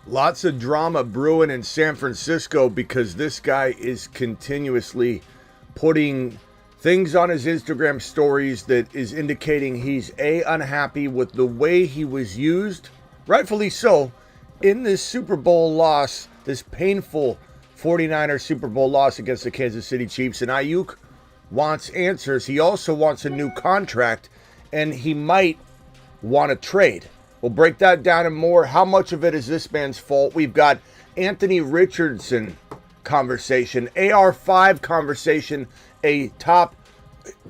Lots of drama brewing in San Francisco because this guy is continuously putting things on his Instagram stories that is indicating he's unhappy with the way he was used, rightfully so, in this Super Bowl loss, this painful 49ers Super Bowl loss against the Kansas City Chiefs. And Aiyuk wants answers. He also wants a new contract, and he might want to trade. We'll break that down and more. How much of it is this man's fault? We've got Anthony Richardson conversation, AR5 conversation, a top,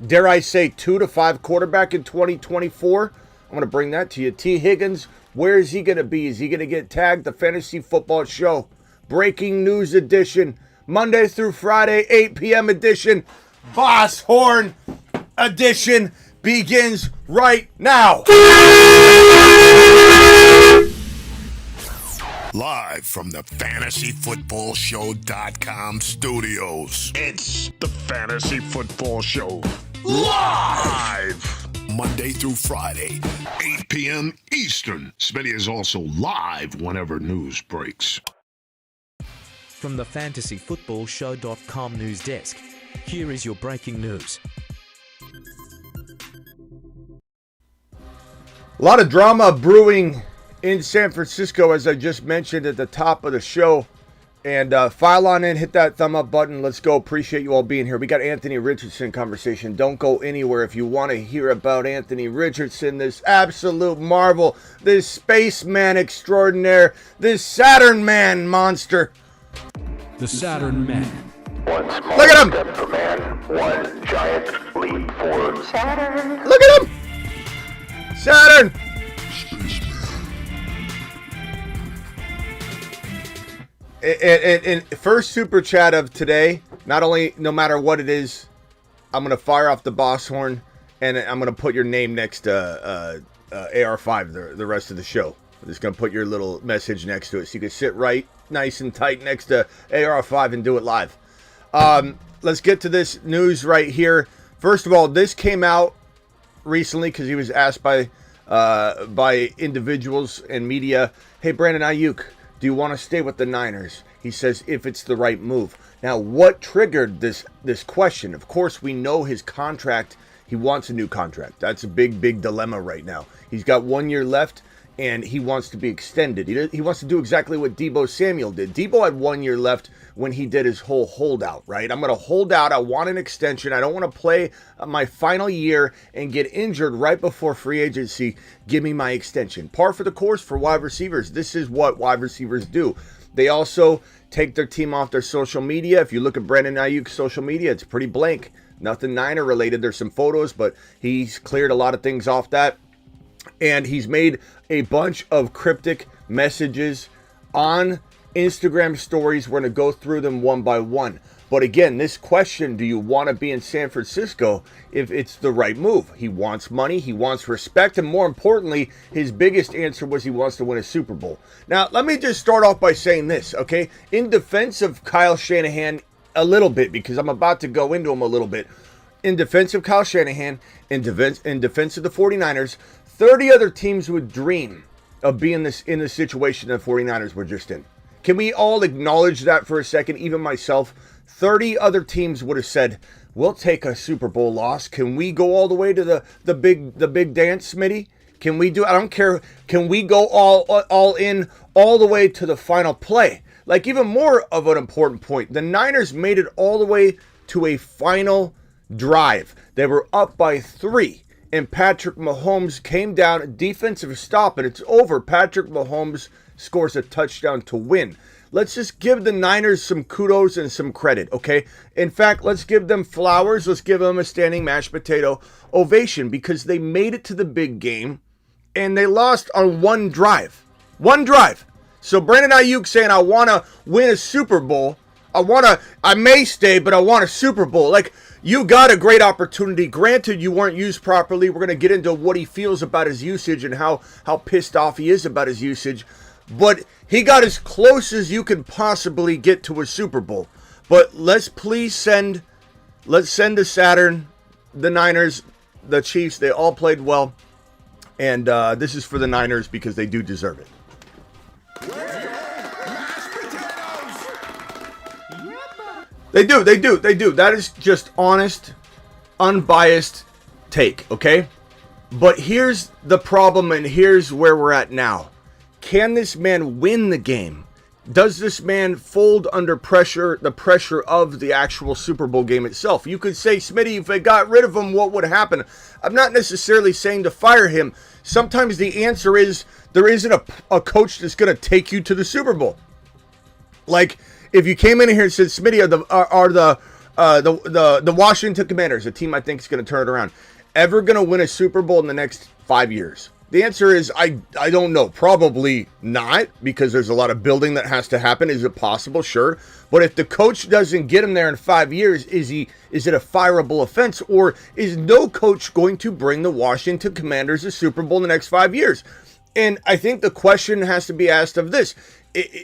dare I say, 2 to 5 quarterback in 2024. I'm going to bring that to you. T. Higgins, where is he going to be? Is he going to get tagged? The Fantasy Football Show, breaking news edition, Monday through Friday, 8 p.m. edition, Boss Horn edition begins right now. Live from the FantasyFootballShow.com studios. It's the Fantasy Football Show. Live! Monday through Friday, 8 p.m. Eastern. Smitty is also live whenever news breaks. From the FantasyFootballShow.com news desk, here is your breaking news. A lot of drama brewing in San Francisco, as I just mentioned at the top of the show. And file on in, hit that thumb up button. Let's go. Appreciate you all being here. We got Anthony Richardson conversation. Don't go anywhere if you want to hear about Anthony Richardson, this absolute marvel, this spaceman extraordinaire, this Saturn man monster. The Saturn Man. One small Look at him. step for man, one giant leap for Saturn. Look at him. Saturn. And first super chat of today, not only, no matter what it is, I'm going to fire off the boss horn, and I'm going to put your name next to AR5 the rest of the show. I'm just going to put your little message next to it so you can sit right nice and tight next to AR5 and do it live. Let's get to this news right here. First of all, this came out recently because he was asked by individuals and media, hey, Brandon Aiyuk, do you want to stay with the Niners? He says, if it's the right move. Now, what triggered this question? Of course, we know his contract. He wants a new contract. That's a big, big dilemma right now. He's got 1 year left, and he wants to be extended. He wants to do exactly what Deebo Samuel did. Deebo had 1 year left when he did his whole holdout, right? I'm going to hold out. I want an extension. I don't want to play my final year and get injured right before free agency. Give me my extension. Par for the course for wide receivers. This is what wide receivers do. They also take their team off their social media. If you look at Brandon Aiyuk's social media, it's pretty blank. Nothing Niner related. There's some photos, but he's cleared a lot of things off that. And he's made a bunch of cryptic messages on Instagram stories. We're going to go through them one by one. But again, this question, do you want to be in San Francisco if it's the right move? He wants money, he wants respect, and more importantly, his biggest answer was he wants to win a Super Bowl. Now, let me just start off by saying this, okay? In defense of Kyle Shanahan a little bit, because I'm about to go into him a little bit. In defense of Kyle Shanahan, in defense of the 49ers, 30 other teams would dream of being in the situation the 49ers were just in. Can we all acknowledge that for a second? Even myself, 30 other teams would have said, we'll take a Super Bowl loss. Can we go all the way to the big dance, Smitty? Can we do, I don't care, can we go all in all the way to the final play? Like, even more of an important point, the Niners made it all the way to a final drive. They were up by 3. And Patrick Mahomes came down, defensive stop, and it's over. Patrick Mahomes scores a touchdown to win. Let's just give the Niners some kudos and some credit, okay? In fact, let's give them flowers. Let's give them a standing mashed potato ovation because they made it to the big game, and they lost on one drive. One drive. So Brandon Aiyuk saying, I want to win a Super Bowl. I may stay, but I want a Super Bowl. Like, you got a great opportunity. Granted, you weren't used properly. We're going to get into what he feels about his usage and how pissed off he is about his usage. But he got as close as you can possibly get to a Super Bowl. But let's send to Saturn, the Niners, the Chiefs. They all played well. And this is for the Niners because they do deserve it. They do. That is just honest, unbiased take, okay? But here's the problem, and here's where we're at now. Can this man win the game? Does this man fold under pressure, the pressure of the actual Super Bowl game itself? You could say, Smitty, if they got rid of him, what would happen? I'm not necessarily saying to fire him. Sometimes the answer is there isn't a coach that's going to take you to the Super Bowl. Like, if you came in here and said, Smitty, are the Washington Commanders, a team I think is going to turn it around, ever going to win a Super Bowl in the next 5 years? The answer is I don't know. Probably not, because there's a lot of building that has to happen. Is it possible? Sure. But if the coach doesn't get him there in 5 years, is it a fireable offense? Or is no coach going to bring the Washington Commanders a Super Bowl in the next 5 years? And I think the question has to be asked of this.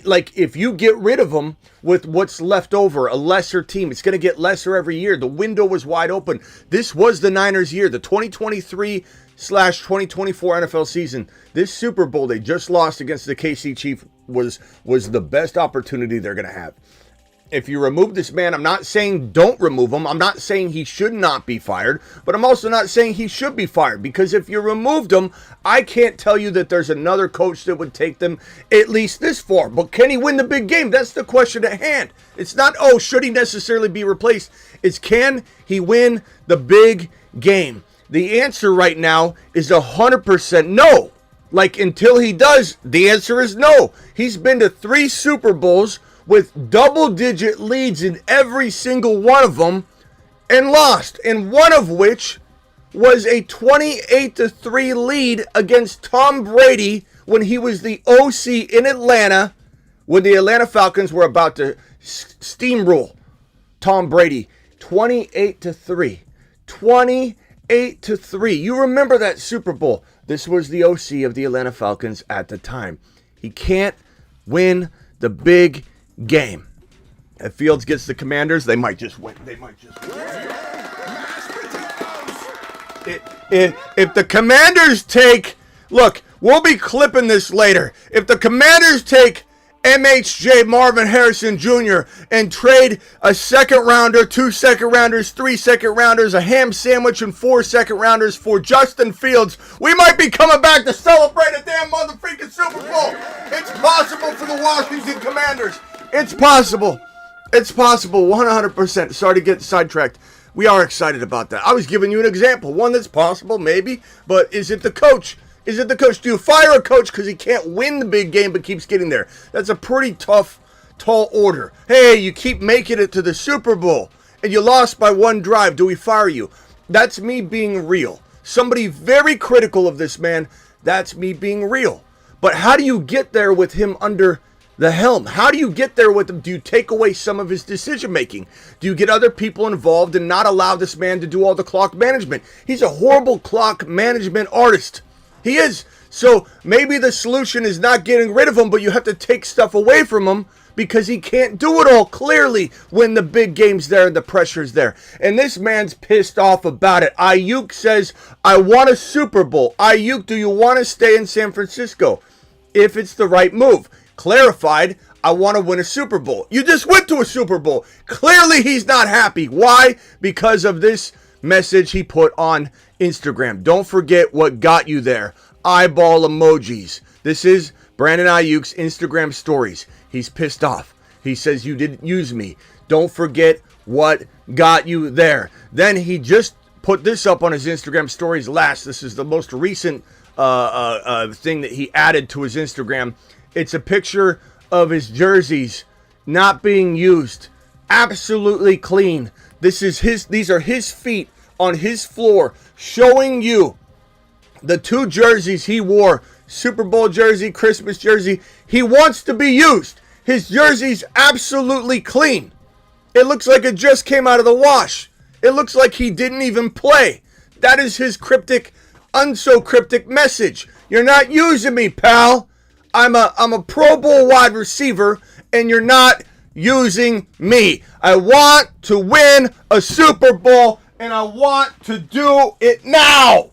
Like, if you get rid of them with what's left over, a lesser team, it's going to get lesser every year. The window was wide open. This was the Niners' year, the 2023/2024 NFL season. This Super Bowl they just lost against the KC Chiefs was the best opportunity they're going to have. If you remove this man, I'm not saying don't remove him. I'm not saying he should not be fired, but I'm also not saying he should be fired, because if you removed him, I can't tell you that there's another coach that would take them at least this far. But can he win the big game? That's the question at hand. It's not, oh, should he necessarily be replaced? It's, can he win the big game? The answer right now is 100% no. Like, until he does, the answer is no. He's been to 3 Super Bowls with double-digit leads in every single one of them and lost, and one of which was a 28-3 lead against Tom Brady when he was the OC in Atlanta, when the Atlanta Falcons were about to steamroll Tom Brady. 28-3. 28-3. You remember that Super Bowl. This was the OC of the Atlanta Falcons at the time. He can't win the big game. If Fields gets the Commanders, they might just win. If the Commanders take, look, we'll be clipping this later. If the Commanders take MHJ Marvin Harrison Jr. and trade a second rounder, 2 second rounders, 3 second rounders, a ham sandwich, and 4 second rounders for Justin Fields, we might be coming back to celebrate a damn motherfucking Super Bowl. It's possible for the Washington Commanders. It's possible. It's possible, 100%. Sorry to get sidetracked. We are excited about that. I was giving you an example. One that's possible, maybe. But is it the coach? Is it the coach? Do you fire a coach because he can't win the big game but keeps getting there? That's a pretty tough, tall order. Hey, you keep making it to the Super Bowl and you lost by 1 drive. Do we fire you? That's me being real. Somebody very critical of this man. That's me being real. But how do you get there with him under the helm? How do you get there with him? Do you take away some of his decision making? Do you get other people involved and not allow this man to do all the clock management? He's a horrible clock management artist. He is. So maybe the solution is not getting rid of him, but you have to take stuff away from him because he can't do it all clearly when the big game's there and the pressure's there. And this man's pissed off about it. Aiyuk says, I want a Super Bowl. Aiyuk, do you want to stay in San Francisco? If it's the right move. Clarified, I want to win a Super Bowl. You just went to a Super Bowl. Clearly he's not happy. Why? Because of this message he put on Instagram. Don't forget what got you there. Eyeball emojis. This is Brandon Aiyuk's Instagram stories. He's pissed off. He says you didn't use me. Don't forget what got you there. Then he just put this up on his Instagram stories last. This is the most recent thing that he added to his Instagram. It's a picture of his jerseys not being used. Absolutely clean. These are his feet on his floor showing you the 2 jerseys he wore. Super Bowl jersey, Christmas jersey. He wants to be used. His jersey's absolutely clean. It looks like it just came out of the wash. It looks like he didn't even play. That is his cryptic, unso-cryptic message. You're not using me, pal. I'm a Pro Bowl wide receiver, and you're not using me. I want to win a Super Bowl, and I want to do it now.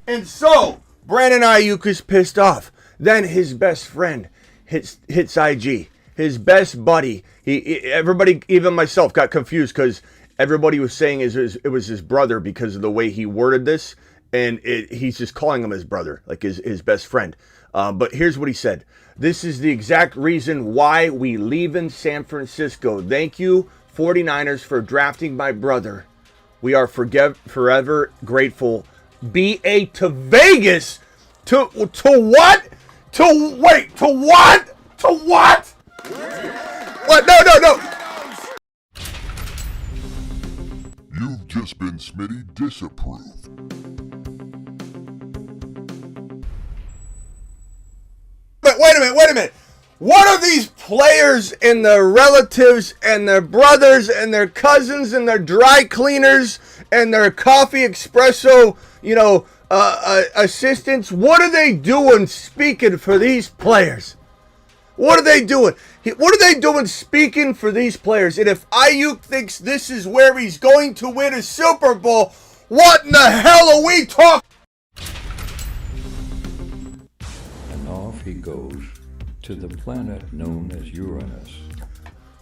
And so, Brandon Aiyuk is pissed off. Then his best friend hits IG. his best buddy. Everybody, even myself, got confused because everybody was saying it was his brother because of the way he worded this, and he's just calling him his brother, like his best friend. But here's what he said. This is the exact reason why we leave in San Francisco. Thank you, 49ers, for drafting my brother. We are forever grateful. BA to Vegas. To what? To what? To what? What? No. You've just been Smitty disapproved. But wait a minute. What are these players and their relatives and their brothers and their cousins and their dry cleaners and their coffee espresso, assistants? What are they doing speaking for these players? What are they doing? What are they doing speaking for these players? And if Aiyuk thinks this is where he's going to win a Super Bowl, what in the hell are we talking? And off he goes to the planet known as Uranus.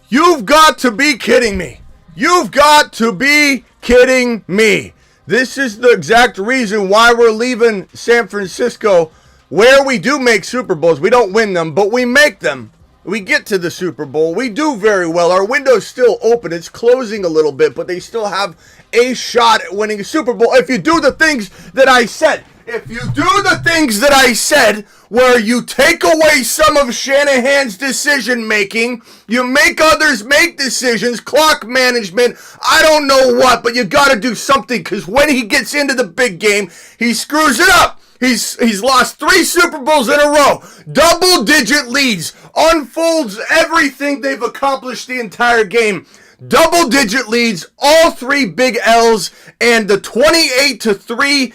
You've got to be kidding me. You've got to be kidding me. This is the exact reason why we're leaving San Francisco, where we do make Super Bowls. We don't win them, but we make them. We get to the Super Bowl. We do very well. Our window's still open. It's closing a little bit, but they still have a shot at winning a Super Bowl if you do the things that I said. If you do the things that I said, where you take away some of Shanahan's decision making, you make others make decisions, clock management, I don't know what, but you got to do something, because when he gets into the big game, he screws it up. He's lost 3 Super Bowls in a row. Double-digit leads. Unfolds everything they've accomplished the entire game. Double-digit leads, all 3 big L's, and the 28-3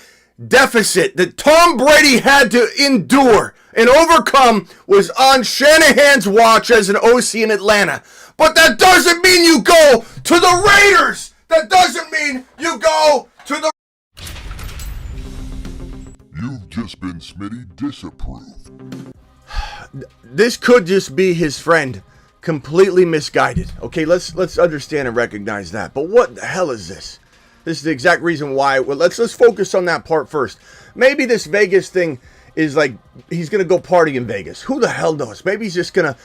deficit that Tom Brady had to endure and overcome was on Shanahan's watch as an OC in Atlanta. But that doesn't mean you go to the Raiders. That doesn't mean you go to the... You've just been Smitty disapproved. This could just be his friend completely misguided. Okay, let's understand and recognize that. But what the hell is this? This is the exact reason why. Well, let's focus on that part first. Maybe this Vegas thing is like he's going to go party in Vegas. Who the hell knows? Maybe he's just going to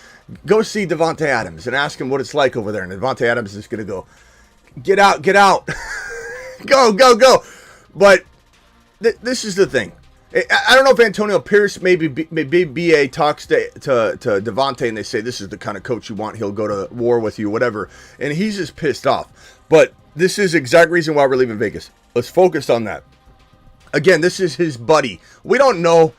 go see Davante Adams and ask him what it's like over there. And Davante Adams is going to go, get out. go. But this is the thing. I don't know if Antonio Pierce, maybe BA talks to Davante and they say, this is the kind of coach you want. He'll go to war with you, whatever. And he's just pissed off. But this is the exact reason why we're leaving Vegas. Let's focus on that. Again, this is his buddy. We don't know.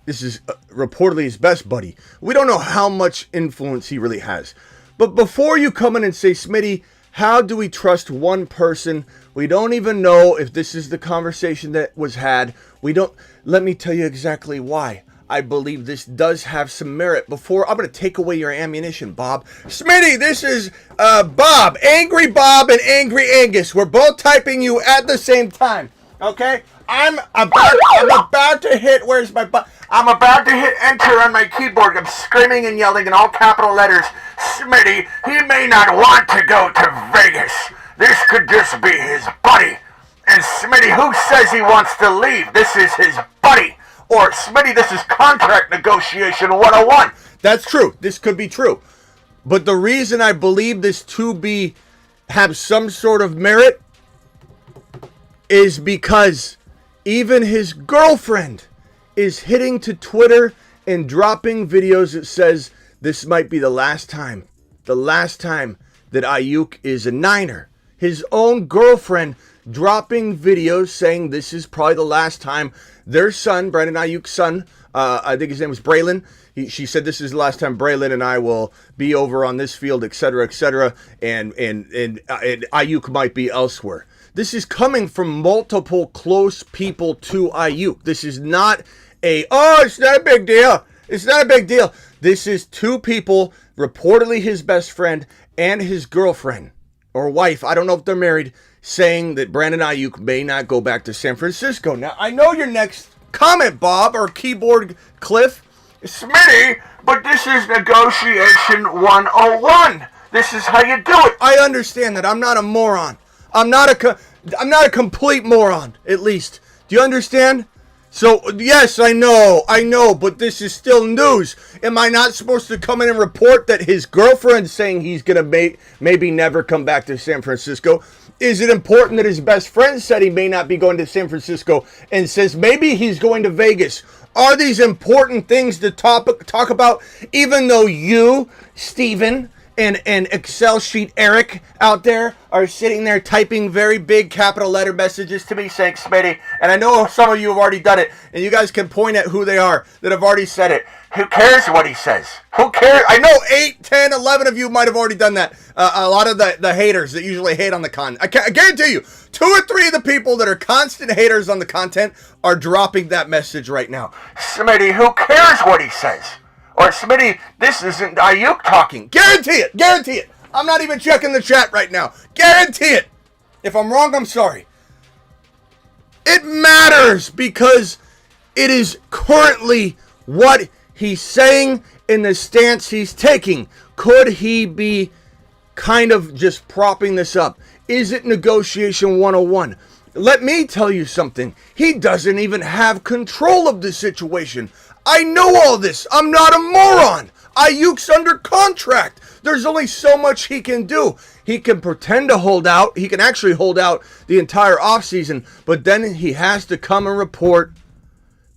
This is reportedly his best buddy. We don't know how much influence he really has. But before you come in and say, Smitty, how do we trust one person? We don't even know if this is the conversation that was had. We don't. Let me tell you exactly why. I believe this does have some merit. Before, I'm going to take away your ammunition, Bob. Smitty, this is Bob. Angry Bob and Angry Angus. We're both typing you at the same time. Okay? I'm about to hit, where's my button? I'm about to hit enter on my keyboard. I'm screaming and yelling in all capital letters. Smitty, he may not want to go to Vegas. This could just be his buddy. And Smitty, who says he wants to leave? This is his buddy. Or, Smitty, this is contract negotiation 101. That's true. This could be true. But the reason I believe this to have some sort of merit is because even his girlfriend is hitting to Twitter and dropping videos that says this might be the last time that Aiyuk is a Niner. His own girlfriend dropping videos saying this is probably the last time their son, Brandon Aiyuk's son, I think his name was Braylon. She said this is the last time Braylon and I will be over on this field, etc., and Aiyuk might be elsewhere. This is coming from multiple close people to Aiyuk. This is not it's not a big deal. It's not a big deal. This is 2 people, reportedly his best friend and his girlfriend or wife, I don't know if they're married, saying that Brandon Aiyuk may not go back to San Francisco. Now, I know your next comment, Bob, or keyboard Cliff, Smitty, but this is negotiation 101. This is how you do it. I understand that. I'm not a moron. I'm not a complete moron, at least. Do you understand? So, yes, I know, but this is still news. Am I not supposed to come in and report that his girlfriend's saying he's going to maybe never come back to San Francisco? Is it important that his best friend said he may not be going to San Francisco and says maybe he's going to Vegas? Are these important things to talk about, even though you, Steven, and Excel sheet Eric out there are sitting there typing very big capital letter messages to me saying, Smitty, and I know some of you have already done it, and you guys can point at who they are that have already said it. Who cares what he says? Who cares? I know 8, 10, 11 of you might have already done that. A lot of the haters that usually hate on the content. I guarantee you, 2 or 3 of the people that are constant haters on the content are dropping that message right now. Smitty, who cares what he says? Or, Smitty, this isn't Aiyuk talking. Guarantee it. Guarantee it. I'm not even checking the chat right now. Guarantee it. If I'm wrong, I'm sorry. It matters because it is currently what he's saying in the stance he's taking. Could he be kind of just propping this up? Is it negotiation 101? Let me tell you something. He doesn't even have control of the situation. I know all this. I'm not a moron. Aiyuk's under contract. There's only so much he can do. He can pretend to hold out. He can actually hold out the entire offseason, but then he has to come and report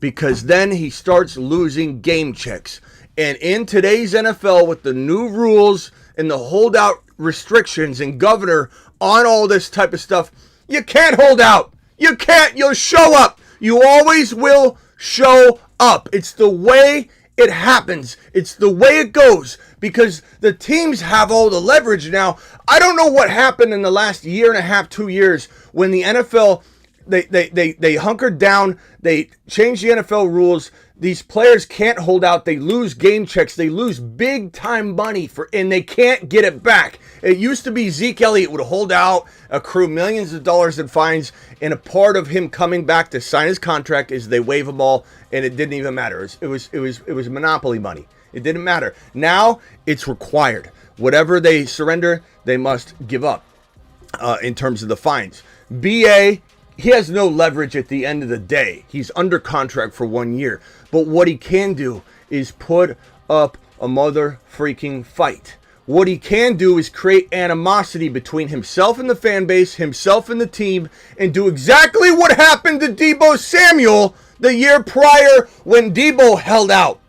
because then he starts losing game checks. And in today's NFL, with the new rules and the holdout restrictions and governor on all this type of stuff, you can't hold out. You can't. You'll show up. You always will show up. It's the way it happens. It's the way it goes because the teams have all the leverage now. I don't know what happened in the last year and a half, 2 years when the NFL, they hunkered down. They changed the NFL rules. These players can't hold out. They lose game checks. They lose big time money and they can't get it back. It used to be Zeke Elliott would hold out, accrue millions of dollars in fines, and a part of him coming back to sign his contract is they waive them all, and it didn't even matter. It was monopoly money. It didn't matter. Now it's required. Whatever they surrender, they must give up in terms of the fines. BA, he has no leverage at the end of the day. He's under contract for 1 year. But what he can do is put up a mother freaking fight. What he can do is create animosity between himself and the fan base, himself and the team, and do exactly what happened to Deebo Samuel the year prior when Deebo held out.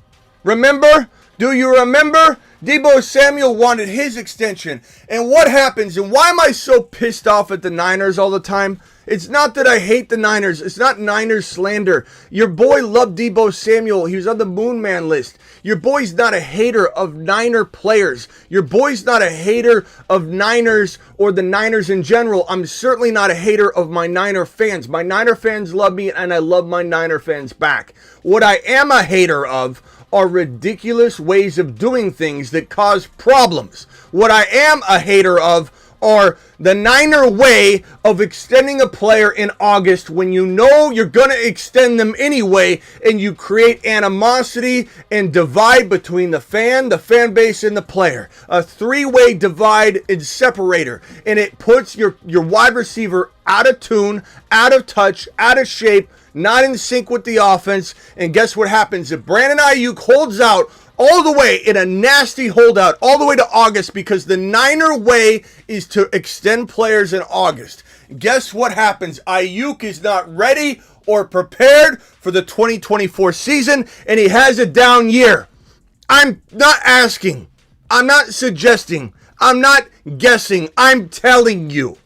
Remember? Do you remember? Deebo Samuel wanted his extension. And what happens? And why am I so pissed off at the Niners all the time? It's not that I hate the Niners. It's not Niners slander. Your boy loved Deebo Samuel. He was on the Moon Man list. Your boy's not a hater of Niner players. Your boy's not a hater of Niners or the Niners in general. I'm certainly not a hater of my Niner fans. My Niner fans love me, and I love my Niner fans back. What I am a hater of are ridiculous ways of doing things that cause problems. What I am a hater of are the Niner way of extending a player in August when you know you're going to extend them anyway, and you create animosity and divide between the fan base, and the player. A 3-way divide and separator. And it puts your wide receiver out of tune, out of touch, out of shape, not in sync with the offense. And guess what happens? If Brandon Aiyuk holds out all the way in a nasty holdout all the way to August, because the Niner way is to extend players in August, guess what happens? Aiyuk is not ready or prepared for the 2024 season, and he has a down year. I'm not asking. I'm not suggesting. I'm not guessing. I'm telling you.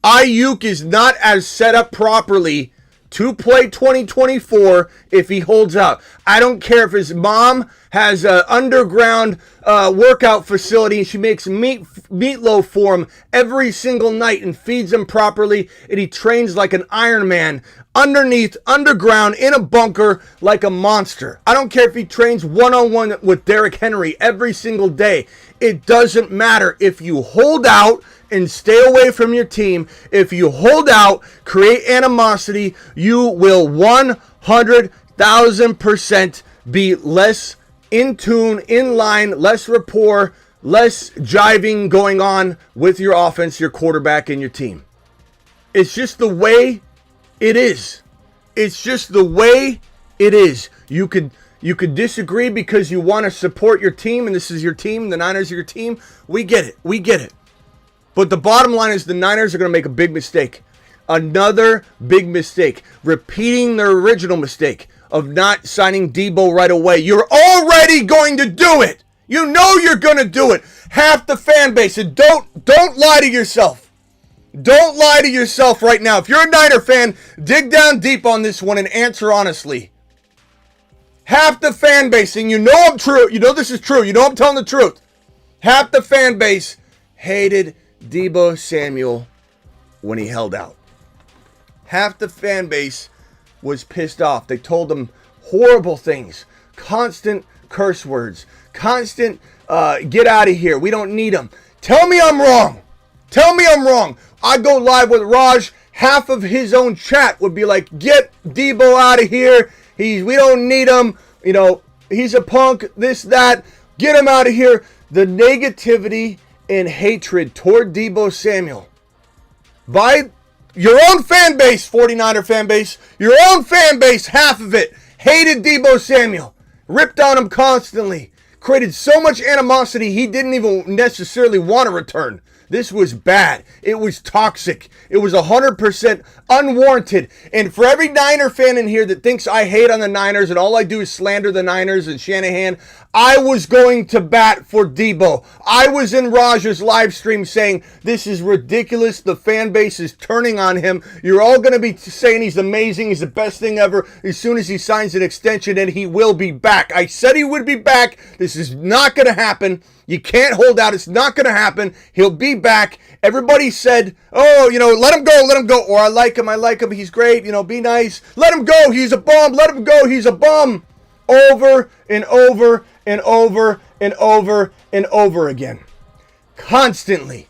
Aiyuk is not as set up properly to play 2024 if he holds out. I don't care if his mom has an underground workout facility and she makes meatloaf for him every single night and feeds him properly, and he trains like an Iron Man underground in a bunker like a monster. I don't care if he trains one-on-one with Derrick Henry every single day. It doesn't matter. If you hold out and stay away from your team, if you hold out, create animosity, you will 100,000% be less in tune, in line, less rapport, less jiving going on with your offense, your quarterback, and your team. It's just the way it is. It's just the way it is. You could disagree because you want to support your team, and this is your team, the Niners are your team. We get it. We get it. But the bottom line is the Niners are going to make a big mistake. Another big mistake. Repeating their original mistake of not signing Debo right away. You're already going to do it. You know you're going to do it. Half the fan base. And don't lie to yourself. Don't lie to yourself right now. If you're a Niner fan, dig down deep on this one and answer honestly. Half the fan base, and you know I'm true. You know this is true. You know I'm telling the truth. Half the fan base hated Debo Samuel when he held out. Half the fan base was pissed off. They told him horrible things. Constant curse words. Constant, get out of here. We don't need him. Tell me I'm wrong. Tell me I'm wrong. I go live with Raj. Half of his own chat would be like, get Debo out of here. We don't need him. You know, he's a punk, this, that. Get him out of here. The negativity and hatred toward Debo Samuel by your own fan base, 49er fan base, your own fan base, half of it, hated Debo Samuel, ripped on him constantly, created so much animosity he didn't even necessarily want to return. This was bad. It was toxic. It was 100% unwarranted. And for every Niner fan in here that thinks I hate on the Niners and all I do is slander the Niners and Shanahan, I was going to bat for Debo. I was in Raj's live stream saying, this is ridiculous. The fan base is turning on him. You're all going to be saying he's amazing. He's the best thing ever as soon as he signs an extension, and he will be back. I said he would be back. This is not going to happen. You can't hold out. It's not going to happen. He'll be back. Everybody said, oh, you know, let him go. Or I like him. He's great. You know, be nice. Let him go. He's a bum. Let him go. He's a bum. Over and over and over and over and over again. Constantly.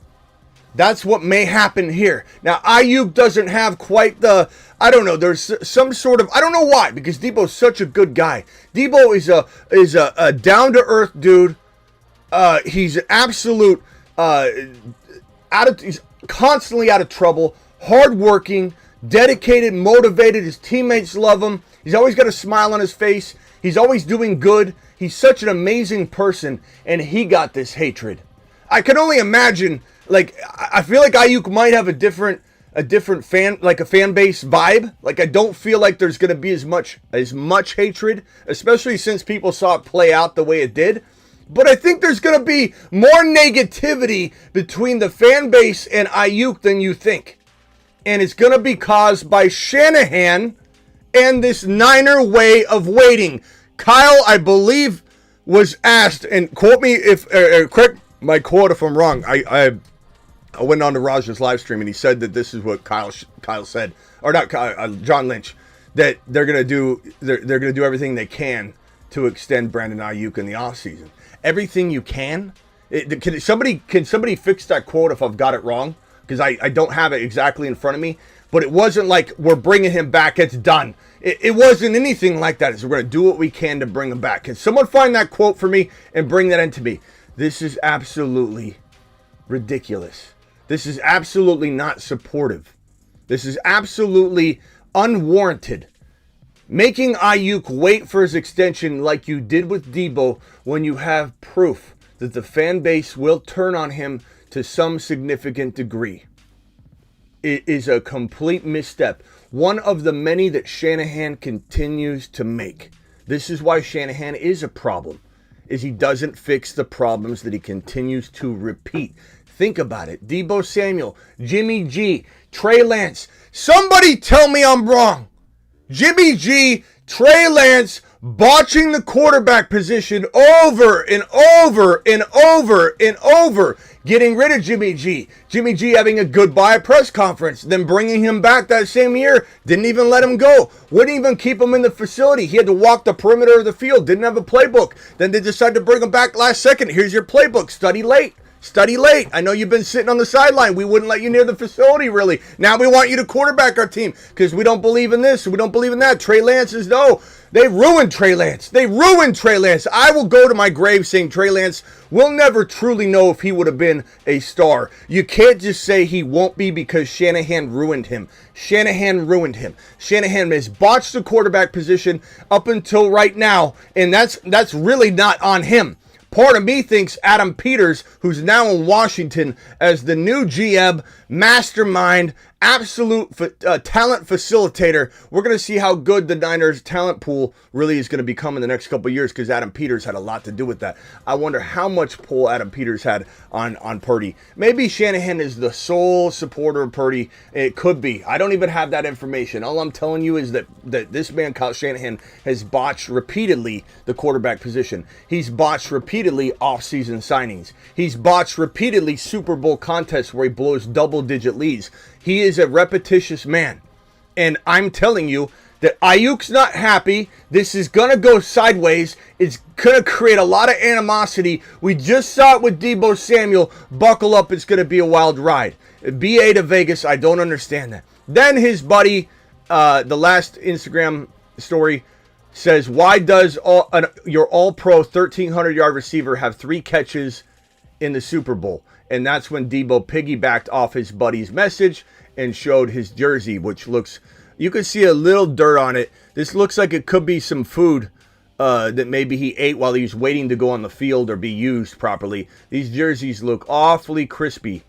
That's what may happen here. Now, Aiyuk doesn't have quite the, I don't know, there's some sort of, I don't know why, because Debo's such a good guy. Debo is a down-to-earth dude. He's absolute, he's constantly out of trouble, hardworking, dedicated, motivated. His teammates love him. He's always got a smile on his face. He's always doing good. He's such an amazing person, and he got this hatred. I can only imagine, like, I feel like Aiyuk might have a different fan, like a fan base vibe. Like, I don't feel like there's going to be as much hatred, especially since people saw it play out the way it did. But I think there's going to be more negativity between the fan base and Aiyuk than you think. And it's going to be caused by Shanahan and this Niner way of waiting. Kyle, I believe, was asked, and quote me if, correct my quote if I'm wrong. I went on to Raj's live stream and he said that this is what Kyle said, or not Kyle, John Lynch, that they're going to do everything they can to extend Brandon Aiyuk in the offseason. Everything you can. Can somebody fix that quote if I've got it wrong? Because I don't have it exactly in front of me. But it wasn't like we're bringing him back, it's done. It wasn't anything like that. It's we're going to do what we can to bring him back. Can someone find that quote for me and bring that into me? This is absolutely ridiculous. This is absolutely not supportive. This is absolutely unwarranted. Making Aiyuk wait for his extension like you did with Debo when you have proof that the fan base will turn on him to some significant degree. It is a complete misstep. One of the many that Shanahan continues to make. This is why Shanahan is a problem, is he doesn't fix the problems that he continues to repeat. Think about it. Debo Samuel, Jimmy G, Trey Lance. Somebody tell me I'm wrong. Jimmy G, Trey Lance botching the quarterback position over and over and over and over. Getting rid of Jimmy G. Jimmy G having a goodbye press conference. Then bringing him back that same year. Didn't even let him go. Wouldn't even keep him in the facility. He had to walk the perimeter of the field. Didn't have a playbook. Then they decided to bring him back last second. Here's your playbook. Study late. Study late. I know you've been sitting on the sideline. We wouldn't let you near the facility, really. Now we want you to quarterback our team because we don't believe in this. We don't believe in that. Trey Lance is, no, They ruined Trey Lance. They ruined Trey Lance. I will go to my grave saying Trey Lance will never truly know if he would have been a star. You can't just say he won't be because Shanahan ruined him. Shanahan ruined him. Shanahan has botched the quarterback position up until right now, and that's really not on him. Part of me thinks Adam Peters, who's now in Washington as the new GM, mastermind, absolute talent facilitator. We're going to see how good the Niners talent pool really is going to become in the next couple of years because Adam Peters had a lot to do with that. I wonder how much pull Adam Peters had on Purdy. Maybe Shanahan is the sole supporter of Purdy. It could be. I don't even have that information. All I'm telling you is that this man, Kyle Shanahan, has botched repeatedly the quarterback position. He's botched repeatedly offseason signings. He's botched repeatedly Super Bowl contests where he blows double-digit leads. He is a repetitious man. And I'm telling you that Aiyuk's not happy. This is going to go sideways. It's going to create a lot of animosity. We just saw it with Deebo Samuel. Buckle up. It's going to be a wild ride. BA to Vegas. I don't understand that. Then his buddy, the last Instagram story, says, why does your all-pro 1,300-yard receiver have 3 catches in the Super Bowl? And that's when Deebo piggybacked off his buddy's message and showed his jersey, which looks, you can see a little dirt on it. This looks like it could be some food that maybe he ate while he was waiting to go on the field or be used properly. These jerseys look awfully crispy,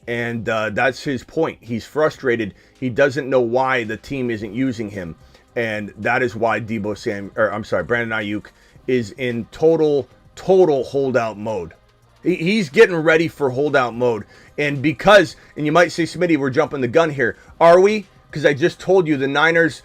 and that's his point. He's frustrated. He doesn't know why the team isn't using him, and that is why Brandon Aiyuk is in total holdout mode. He's getting ready for holdout mode. And you might say, Smitty, we're jumping the gun here. Are we? Because I just told you the Niners'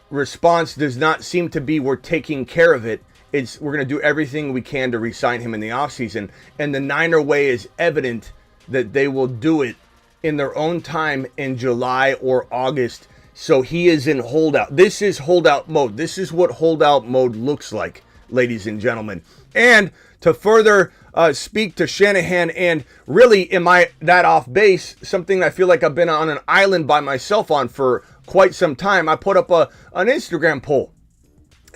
response does not seem to be we're taking care of it. It's we're going to do everything we can to re-sign him in the offseason. And the Niner way is evident that they will do it in their own time in July or August. So he is in holdout. This is holdout mode. This is what holdout mode looks like, ladies and gentlemen. And to further speak to Shanahan, and really, am I that off base? Something I feel like I've been on an island by myself on for quite some time. I put up an Instagram poll,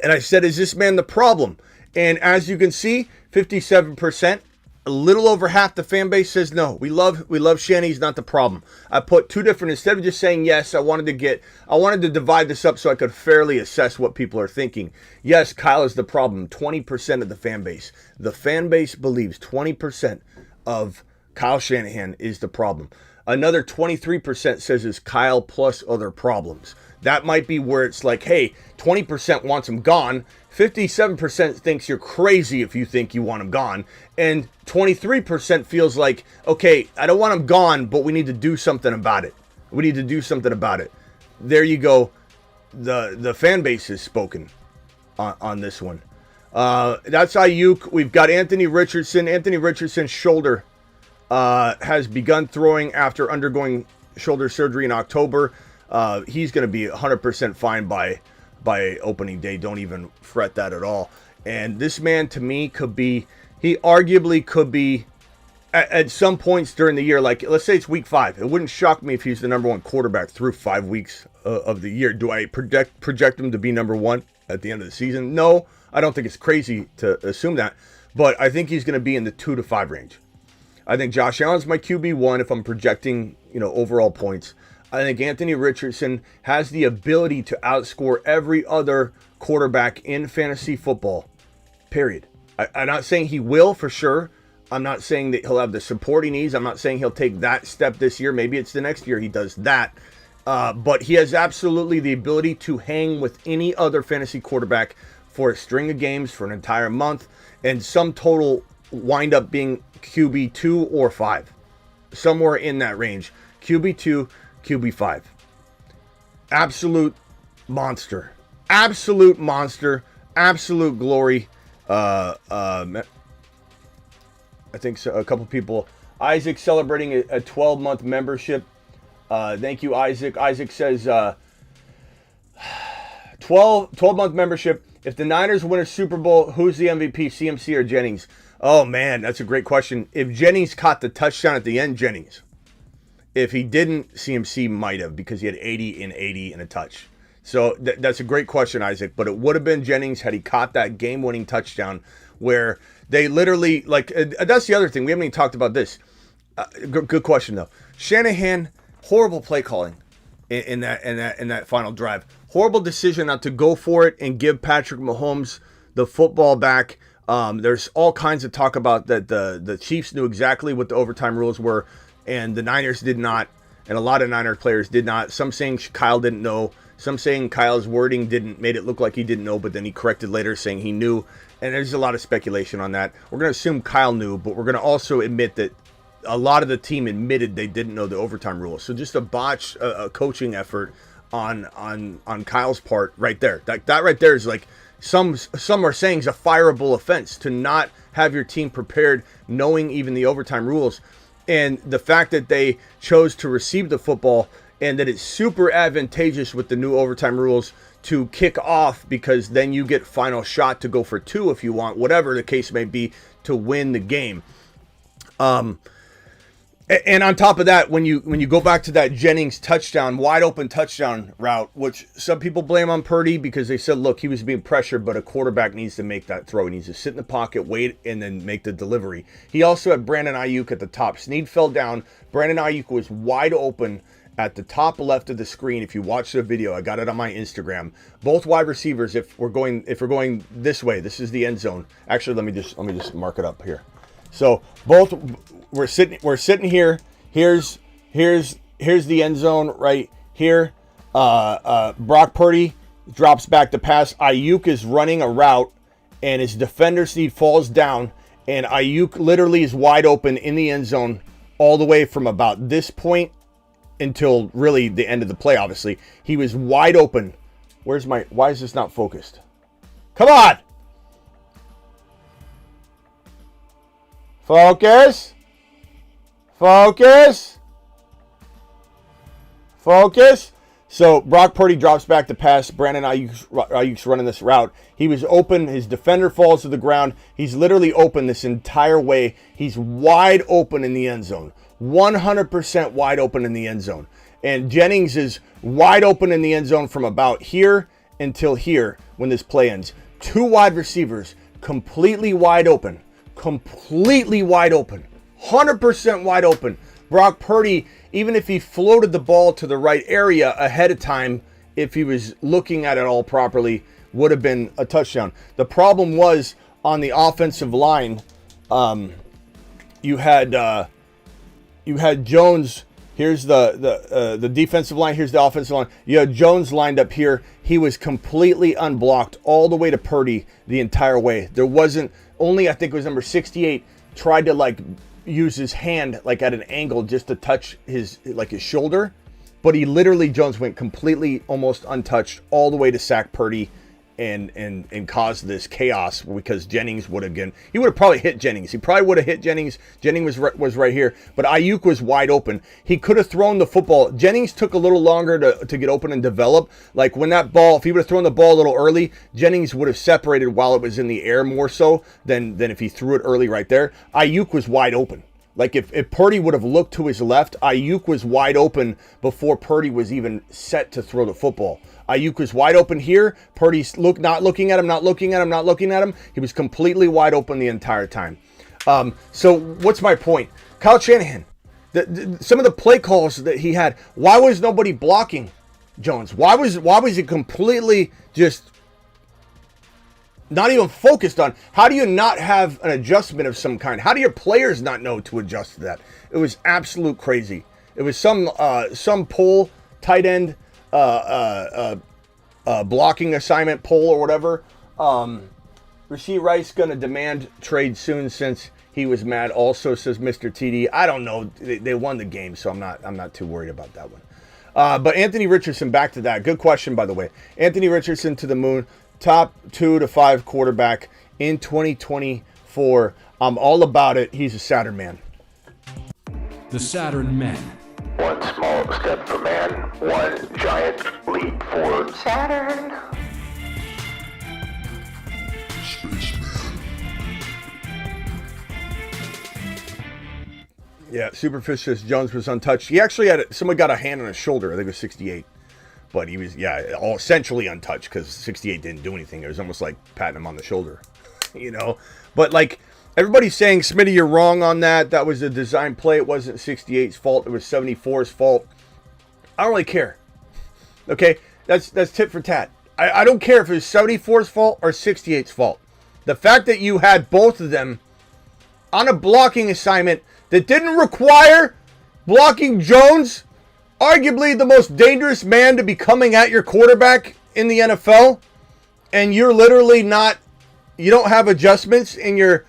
and I said, is this man the problem? And as you can see, 57%, a little over half the fan base says no. We love Shanny. He's not the problem. I put 2 different, instead of just saying yes, I wanted to divide this up so I could fairly assess what people are thinking. Yes, Kyle is the problem. 20% of the fan base. The fan base believes 20% of Kyle Shanahan is the problem. Another 23% says it's Kyle plus other problems. That might be where it's like, hey, 20% wants him gone. 57% thinks you're crazy if you think you want him gone. And 23% feels like, okay, I don't want him gone, but we need to do something about it. We need to do something about it. There you go. The fan base has spoken on this one. That's Aiyuk. We've got Anthony Richardson. Anthony Richardson's shoulder has begun throwing after undergoing shoulder surgery in October. He's going to be 100% fine by opening day. Don't even fret that at all. And this man, to me, he arguably could be at some points during the year, like let's say it's week 5. It wouldn't shock me if he's the number 1 quarterback through 5 weeks of the year. Do I project him to be number 1 at the end of the season? No, I don't think it's crazy to assume that, but I think he's going to be in the 2 to 5 range. I think Josh Allen's my QB1 if I'm projecting, overall points. I think Anthony Richardson has the ability to outscore every other quarterback in fantasy football, period. I'm not saying he will for sure. I'm not saying that he'll have the support he needs. I'm not saying he'll take that step this year. Maybe it's the next year he does that. But he has absolutely the ability to hang with any other fantasy quarterback for a string of games for an entire month, and some total wind up being QB2 or 5. Somewhere in that range. QB2, QB5. Absolute monster. Absolute monster. Absolute glory. I think so, a couple people. Isaac celebrating a 12-month membership. Thank you, Isaac. Isaac says 12-month membership. If the Niners win a Super Bowl, who's the MVP, CMC or Jennings? Oh, man, that's a great question. If Jennings caught the touchdown at the end, Jennings. If he didn't, CMC might have, because he had 80 and 80 and a touch. So that's a great question, Isaac. But it would have been Jennings had he caught that game-winning touchdown where they literally, like, that's the other thing. We haven't even talked about this. Good question, though. Shanahan, horrible play calling in that final drive. Horrible decision not to go for it and give Patrick Mahomes the football back. There's all kinds of talk about that the Chiefs knew exactly what the overtime rules were, and the Niners did not, and a lot of Niner players did not. Some saying Kyle didn't know. Some saying Kyle's wording made it look like he didn't know, but then he corrected later saying he knew. And there's a lot of speculation on that. We're going to assume Kyle knew, but we're going to also admit that a lot of the team admitted they didn't know the overtime rules. So just a botch, a coaching effort on Kyle's part right there. That right there is like some are saying is a fireable offense to not have your team prepared, knowing even the overtime rules. And the fact that they chose to receive the football and that it's super advantageous with the new overtime rules to kick off because then you get final shot to go for 2 if you want, whatever the case may be, to win the game. And on top of that, when you go back to that Jennings touchdown, wide open touchdown route, which some people blame on Purdy because they said, look, he was being pressured, but a quarterback needs to make that throw. He needs to sit in the pocket, wait, and then make the delivery. He also had Brandon Aiyuk at the top. Snead fell down. Brandon Aiyuk was wide open at the top left of the screen. If you watch the video, I got it on my Instagram. Both wide receivers, if we're going this way, this is the end zone. Actually, let me just mark it up here. So both we're sitting here. Here's the end zone right here. Brock Purdy drops back to pass. Aiyuk is running a route, and his defender Snead falls down, and Aiyuk literally is wide open in the end zone all the way from about this point until really the end of the play. Obviously, he was wide open. Why is this not focused? Come on. Focus. So Brock Purdy drops back to pass. Brandon Aiyuk's running this route. He was open. His defender falls to the ground. He's literally open this entire way. He's wide open in the end zone. 100% wide open in the end zone. And Jennings is wide open in the end zone from about here until here when this play ends. 2 wide receivers, completely wide open. 100% wide open. Brock Purdy, even if he floated the ball to the right area ahead of time, if he was looking at it all properly, would have been a touchdown. The problem was on the offensive line, you had Jones. Here's the defensive line. Here's the offensive line. You had Jones lined up here. He was completely unblocked all the way to Purdy the entire way. There wasn't only, I think it was number 68, tried to use his hand at an angle just to touch his shoulder, but he literally, Jones went completely almost untouched all the way to sack Purdy and cause this chaos because Jennings would have probably hit Jennings. He probably would have hit Jennings. Jennings was right here, but Aiyuk was wide open. He could have thrown the football. Jennings took a little longer to get open and develop. Like when that ball, if he would have thrown the ball a little early, Jennings would have separated while it was in the air more so than if he threw it early right there. Aiyuk was wide open. Like if Purdy would have looked to his left, Aiyuk was wide open before Purdy was even set to throw the football. Aiyuk was wide open here. Purdy's not looking at him. He was completely wide open the entire time. So what's my point? Kyle Shanahan, some of the play calls that he had, why was nobody blocking Jones? Why was it completely just not even focused on? How do you not have an adjustment of some kind? How do your players not know to adjust to that? It was absolute crazy. It was some pull, tight end, blocking assignment pull or whatever. Rasheed Rice gonna demand trade soon since he was mad. Also says Mr. TD. I don't know. They won the game, so I'm not too worried about that one. But Anthony Richardson, back to that. Good question, by the way. Anthony Richardson to the moon. Top 2 to 5 quarterback in 2024. I'm all about it. He's a Saturn man. The Saturn Men. One small step for man, one giant leap for Saturn. Yeah, Superficious Jones was untouched. He actually had someone got a hand on his shoulder. I think it was 68. But he was, all essentially untouched because 68 didn't do anything. It was almost like patting him on the shoulder, you know. But, like, everybody's saying, Smitty, you're wrong on that. That was a design play. It wasn't 68's fault. It was 74's fault. I don't really care. Okay? That's tit for tat. I don't care if it was 74's fault or 68's fault. The fact that you had both of them on a blocking assignment that didn't require blocking Jones, arguably the most dangerous man to be coming at your quarterback in the NFL, and you're literally not, you don't have adjustments in your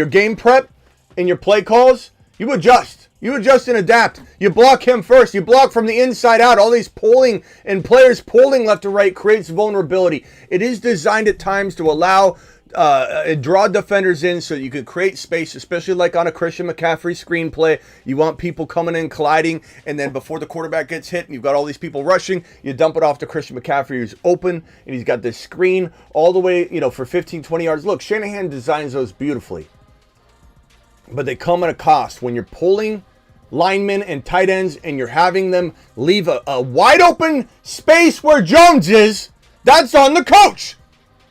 game prep and your play calls, you adjust. You adjust and adapt. You block him first. You block from the inside out. All these pulling and players pulling left to right creates vulnerability. It is designed at times to allow draw defenders in so you can create space, especially like on a Christian McCaffrey screenplay. You want people coming in, colliding, and then before the quarterback gets hit and you've got all these people rushing, you dump it off to Christian McCaffrey who's open, and he's got this screen all the way, for 15, 20 yards. Look, Shanahan designs those beautifully, but they come at a cost. When you're pulling linemen and tight ends and you're having them leave a wide open space where Jones is, that's on the coach.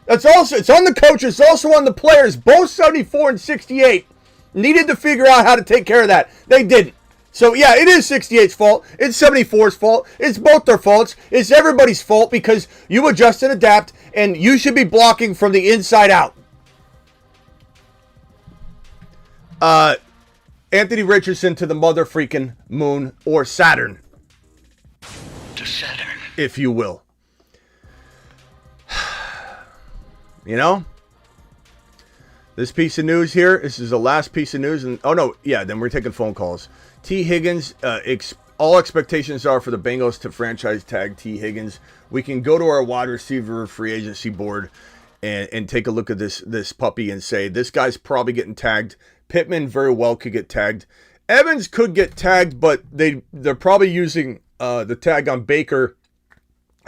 It's on the coach. It's also on the players. Both 74 and 68 needed to figure out how to take care of that. They didn't. So, yeah, it is 68's fault. It's 74's fault. It's both their faults. It's everybody's fault because you adjust and adapt, and you should be blocking from the inside out. Anthony Richardson to the mother freaking moon, or Saturn. To Saturn. If you will. This piece of news here, this is the last piece of news. And then we're taking phone calls. T. Higgins, all expectations are for the Bengals to franchise tag T. Higgins. We can go to our wide receiver free agency board and take a look at this puppy and say, this guy's probably getting tagged. Pittman very well could get tagged. Evans could get tagged, but they're probably using the tag on Baker,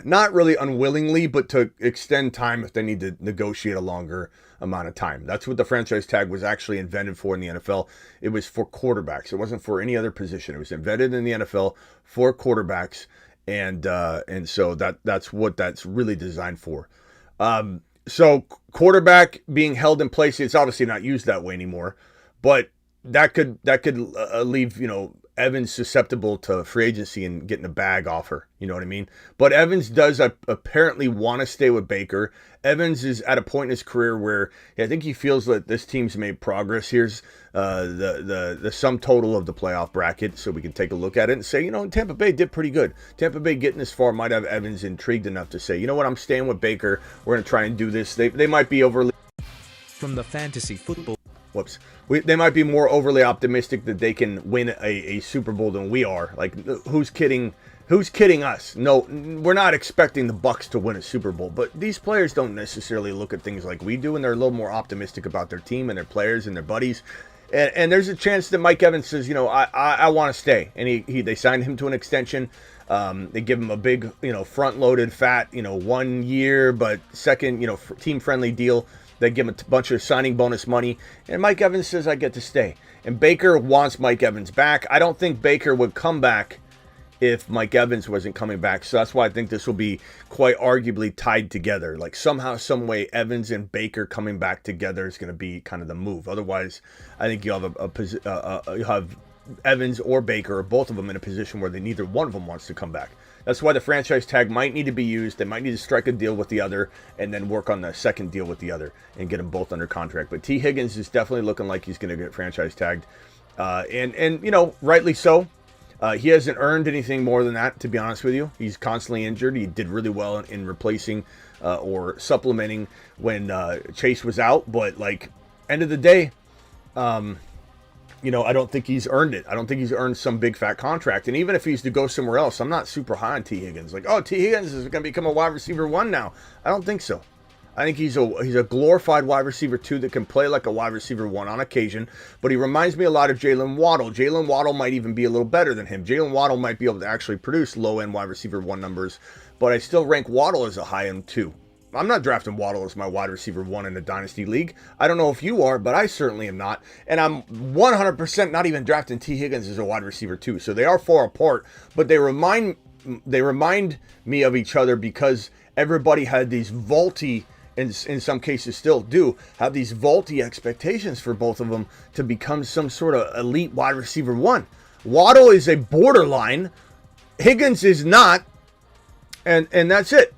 not really unwillingly, but to extend time if they need to negotiate a longer amount of time. That's what the franchise tag was actually invented for in the NFL. It was for quarterbacks. It wasn't for any other position. It was invented in the NFL for quarterbacks, and so that's what that's really designed for. So quarterback being held in place, it's obviously not used that way anymore, but that could leave Evans susceptible to free agency and getting a bag offer. You know what I mean? But Evans does apparently want to stay with Baker. Evans is at a point in his career where I think he feels that this team's made progress. Here's the sum total of the playoff bracket, so we can take a look at it and say, Tampa Bay did pretty good. Tampa Bay getting this far might have Evans intrigued enough to say, you know what, I'm staying with Baker. We're going to try and do this. They might be overly... From the fantasy football... They might be more overly optimistic that they can win a Super Bowl than we are. Like, who's kidding us? No, we're not expecting the Bucs to win a Super Bowl, but these players don't necessarily look at things like we do, and they're a little more optimistic about their team and their players and their buddies. And there's a chance that Mike Evans says, I want to stay, and they signed him to an extension. They give him a big, front-loaded, fat, 1 year, but second, team-friendly deal. They give him a bunch of signing bonus money, and Mike Evans says, I get to stay. And Baker wants Mike Evans back. I don't think Baker would come back if Mike Evans wasn't coming back, so that's why I think this will be quite arguably tied together. Like, somehow, some way, Evans and Baker coming back together is going to be kind of the move. Otherwise, I think you have Evans or Baker, or both of them, in a position where neither one of them wants to come back. That's why the franchise tag might need to be used. They might need to strike a deal with the other and then work on the second deal with the other and get them both under contract. But T. Higgins is definitely looking like he's going to get franchise tagged. And rightly so. He hasn't earned anything more than that, to be honest with you. He's constantly injured. He did really well in replacing or supplementing when Chase was out. But, end of the day, I don't think he's earned it. I don't think he's earned some big fat contract. And even if he's to go somewhere else, I'm not super high on T. Higgins. T. Higgins is going to become a wide receiver 1 now. I don't think so. I think he's a glorified wide receiver 2 that can play like a wide receiver 1 on occasion. But he reminds me a lot of Jalen Waddle. Jalen Waddle might even be a little better than him. Jalen Waddle might be able to actually produce low-end wide receiver 1 numbers. But I still rank Waddle as a high-end 2. I'm not drafting Waddle as my wide receiver 1 in a dynasty league. I don't know if you are, but I certainly am not. And I'm 100% not even drafting T. Higgins as a wide receiver 2. So they are far apart, but they remind remind me of each other because everybody had these vaulty, and in some cases still do, have these vaulty expectations for both of them to become some sort of elite wide receiver one. Waddle is a borderline. Higgins is not. And that's it.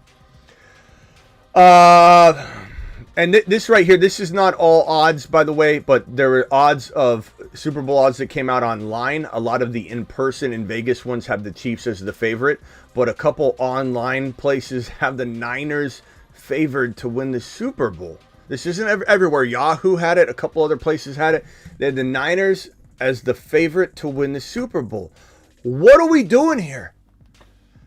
And this right here, this is not all odds, by the way, but there were odds of Super Bowl odds that came out online. A lot of the in-person in Vegas ones have the Chiefs as the favorite, but a couple online places have the Niners favored to win the Super Bowl. This isn't everywhere. Yahoo had it. A couple other places had it. They had the Niners as the favorite to win the Super Bowl. What are we doing here?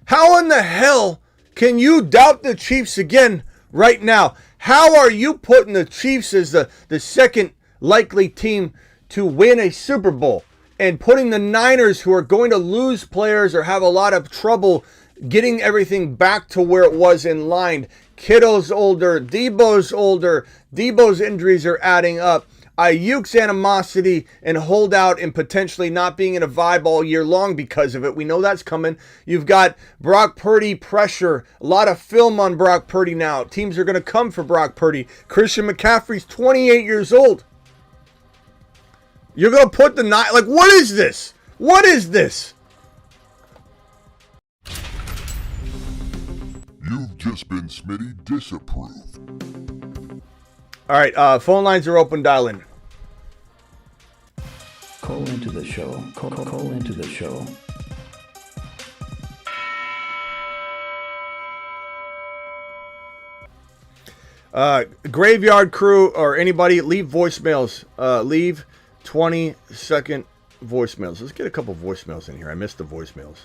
How in the hell can you doubt the Chiefs again right now? How are you putting the Chiefs as the second likely team to win a Super Bowl and putting the Niners, who are going to lose players or have a lot of trouble getting everything back to where it was in line? Kittle's older, Debo's injuries are adding up. Aiyuk's animosity and holdout and potentially not being in a vibe all year long because of it. We know that's coming. You've got Brock Purdy pressure. A lot of film on Brock Purdy now. Teams are going to come for Brock Purdy. Christian McCaffrey's 28 years old. You're going to put the night. Like, what is this? What is this? You've just been Smitty disapproved. All right, phone lines are open. Dial in. Call into the show. Call into the show. Graveyard crew or anybody, leave voicemails. Leave 20-second voicemails. Let's get a couple voicemails in here. I missed the voicemails.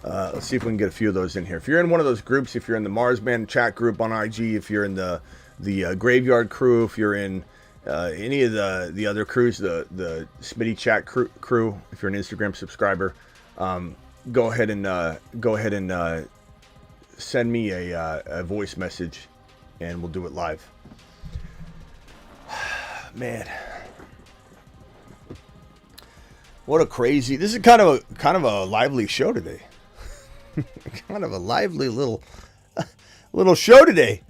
Let's see if we can get a few of those in here. If you're in one of those groups, if you're in the Marsman chat group on IG, if you're in the Graveyard crew, if you're in any of the other crews, the Smitty chat crew, if you're an Instagram subscriber, go ahead and send me a voice message, and we'll do it live. Man, what a crazy! This is kind of a lively show today. Kind of a lively little show today.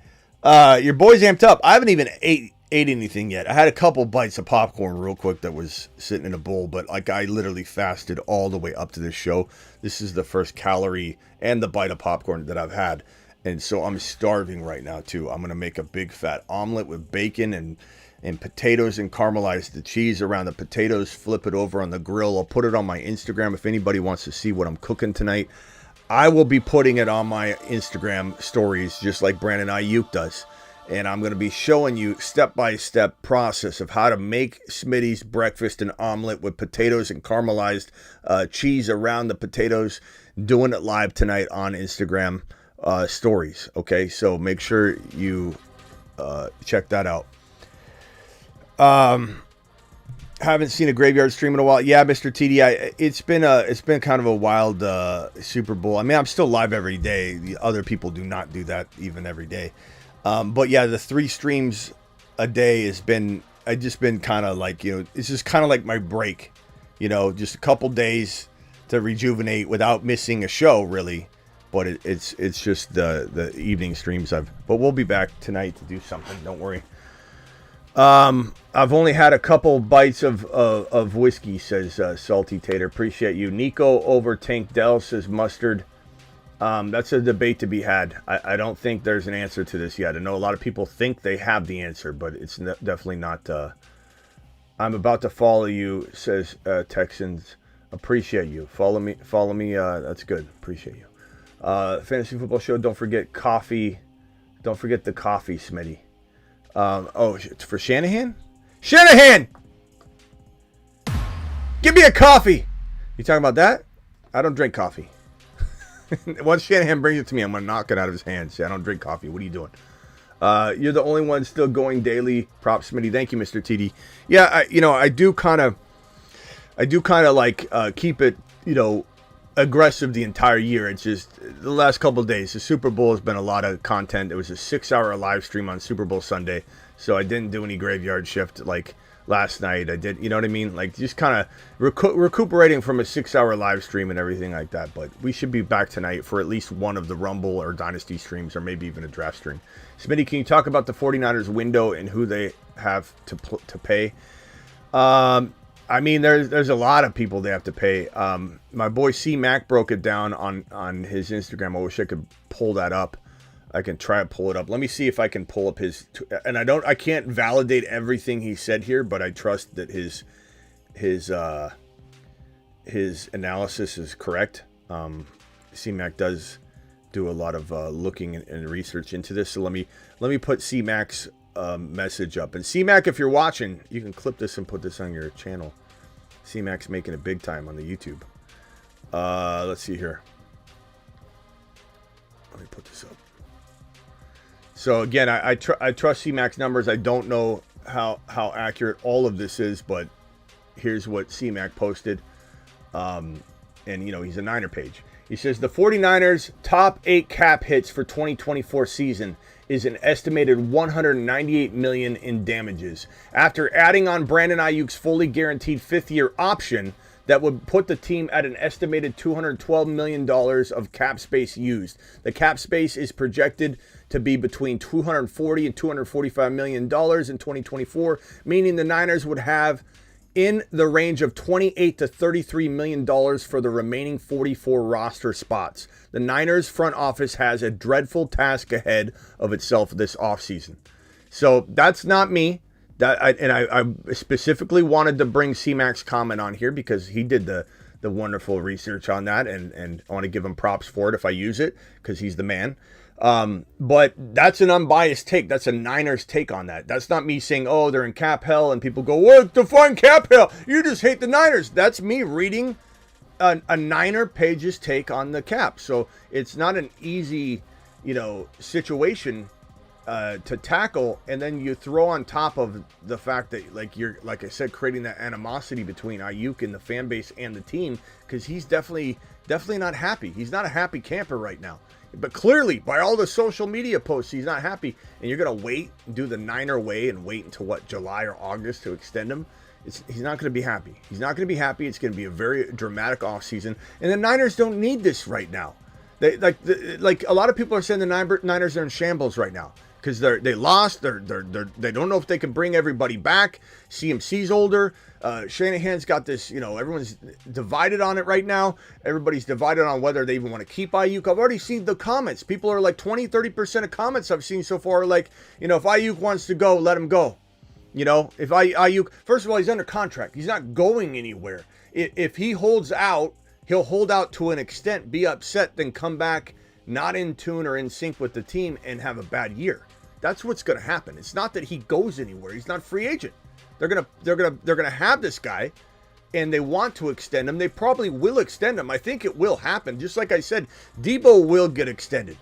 Your boy's amped up. I haven't even ate anything yet. I had a couple bites of popcorn real quick that was sitting in a bowl, but like I literally fasted all the way up to this show. This is the first calorie and the bite of popcorn that I've had, and so I'm starving right now too. I'm gonna make a big fat omelet with bacon and potatoes and caramelize the cheese around the potatoes, flip it over on the grill. I'll put it on my Instagram if anybody wants to see what I'm cooking tonight. I will be putting it on my Instagram stories just like Brandon Aiyuk does. And I'm going to be showing you step-by-step process of how to make Smitty's breakfast and omelet with potatoes and caramelized cheese around the potatoes. Doing it live tonight on Instagram stories. Okay, so make sure you check that out. Haven't seen a Graveyard stream in a while. Yeah, Mr. TD, it's been kind of a wild Super Bowl. I mean, I'm still live every day. The other people do not do that even every day. But yeah, the 3 streams a day I just been kind of like, it's just kind of like my break, just a couple days to rejuvenate without missing a show really. But it's just the evening streams but we'll be back tonight to do something. Don't worry. I've only had a couple bites of whiskey, says Salty Tater. Appreciate you. Nico over Tank Dell, says Mustard. That's a debate to be had. I don't think there's an answer to this yet. I know a lot of people think they have the answer, but it's definitely not. I'm about to follow you, says Texans. Appreciate you. Follow me. That's good. Appreciate you. Fantasy Football Show. Don't forget coffee. Don't forget the coffee, Smitty. For Shanahan? Shanahan! Give me a coffee! You talking about that? I don't drink coffee. Once Shanahan brings it to me, I'm going to knock it out of his hands. Say, I don't drink coffee. What are you doing? You're the only one still going daily. Props, Smitty. Thank you, Mr. TD. Yeah, I do kind of like keep it, aggressive the entire year. It's just the last couple of days. The Super Bowl has been a lot of content. There was a 6-hour live stream on Super Bowl Sunday. So I didn't do any graveyard shift like last night. I did, you know what I mean? Like just kind of recuperating from a 6-hour live stream and everything like that. But we should be back tonight for at least one of the Rumble or Dynasty streams, or maybe even a draft stream. Smitty, can you talk about the 49ers window and who they have to pay? I mean, there's a lot of people they have to pay. My boy C Mac broke it down on his Instagram. I wish I could pull that up. I can try to pull it up. Let me see if I can pull up his. And I can't validate everything he said here, but I trust that his analysis is correct. C Mac does do a lot of looking and research into this. So let me put C Mac's message up. And C Mac, if you're watching, you can clip this and put this on your channel. C Mac's making it big time on the YouTube. Let's see here. Let me put this up. So again, I trust C-Mac's numbers. I don't know how accurate all of this is, but here's what C-Mac posted. And, you know, he's a Niner page. He says, the 49ers' top 8 cap hits for 2024 season is an estimated $198 million in damages. After adding on Brandon Aiyuk's fully guaranteed 5th-year option, that would put the team at an estimated $212 million of cap space used. The cap space is projected to be between $240 and $245 million in 2024, meaning the Niners would have in the range of $28 to $33 million for the remaining 44 roster spots. The Niners front office has a dreadful task ahead of itself this offseason. So that's not me. I specifically wanted to bring C-Mac's comment on here because he did the wonderful research on that, and I want to give him props for it if I use it because he's the man. But that's an unbiased take. That's a Niners take on that. That's not me saying, oh, they're in cap hell, and people go, what? Define cap hell. You just hate the Niners. That's me reading a Niner page's take on the cap. So it's not an easy, situation to tackle, and then you throw on top of the fact that, like I said, creating that animosity between Aiyuk and the fan base and the team, because he's definitely not happy. He's not a happy camper right now. But clearly, by all the social media posts, he's not happy. And you're going to wait and do the Niner way and wait until, July or August to extend him? He's not going to be happy. He's not going to be happy. It's going to be a very dramatic offseason. And the Niners don't need this right now. They like a lot of people are saying the Niners are in shambles right now because they lost. They don't know if they can bring everybody back. CMC's older. Shanahan's got this, everyone's divided on it right now. Everybody's divided on whether they even want to keep Aiyuk. I've already seen the comments. People are like 20-30% of comments I've seen so far are like, if Aiyuk wants to go, let him go. If Aiyuk, first of all, he's under contract. He's not going anywhere. If he holds out, he'll hold out to an extent, be upset, then come back not in tune or in sync with the team and have a bad year. That's what's going to happen. It's not that he goes anywhere. He's not a free agent. They're gonna have this guy, and they want to extend him. They probably will extend him. I think it will happen. Just like I said, Debo will get extended,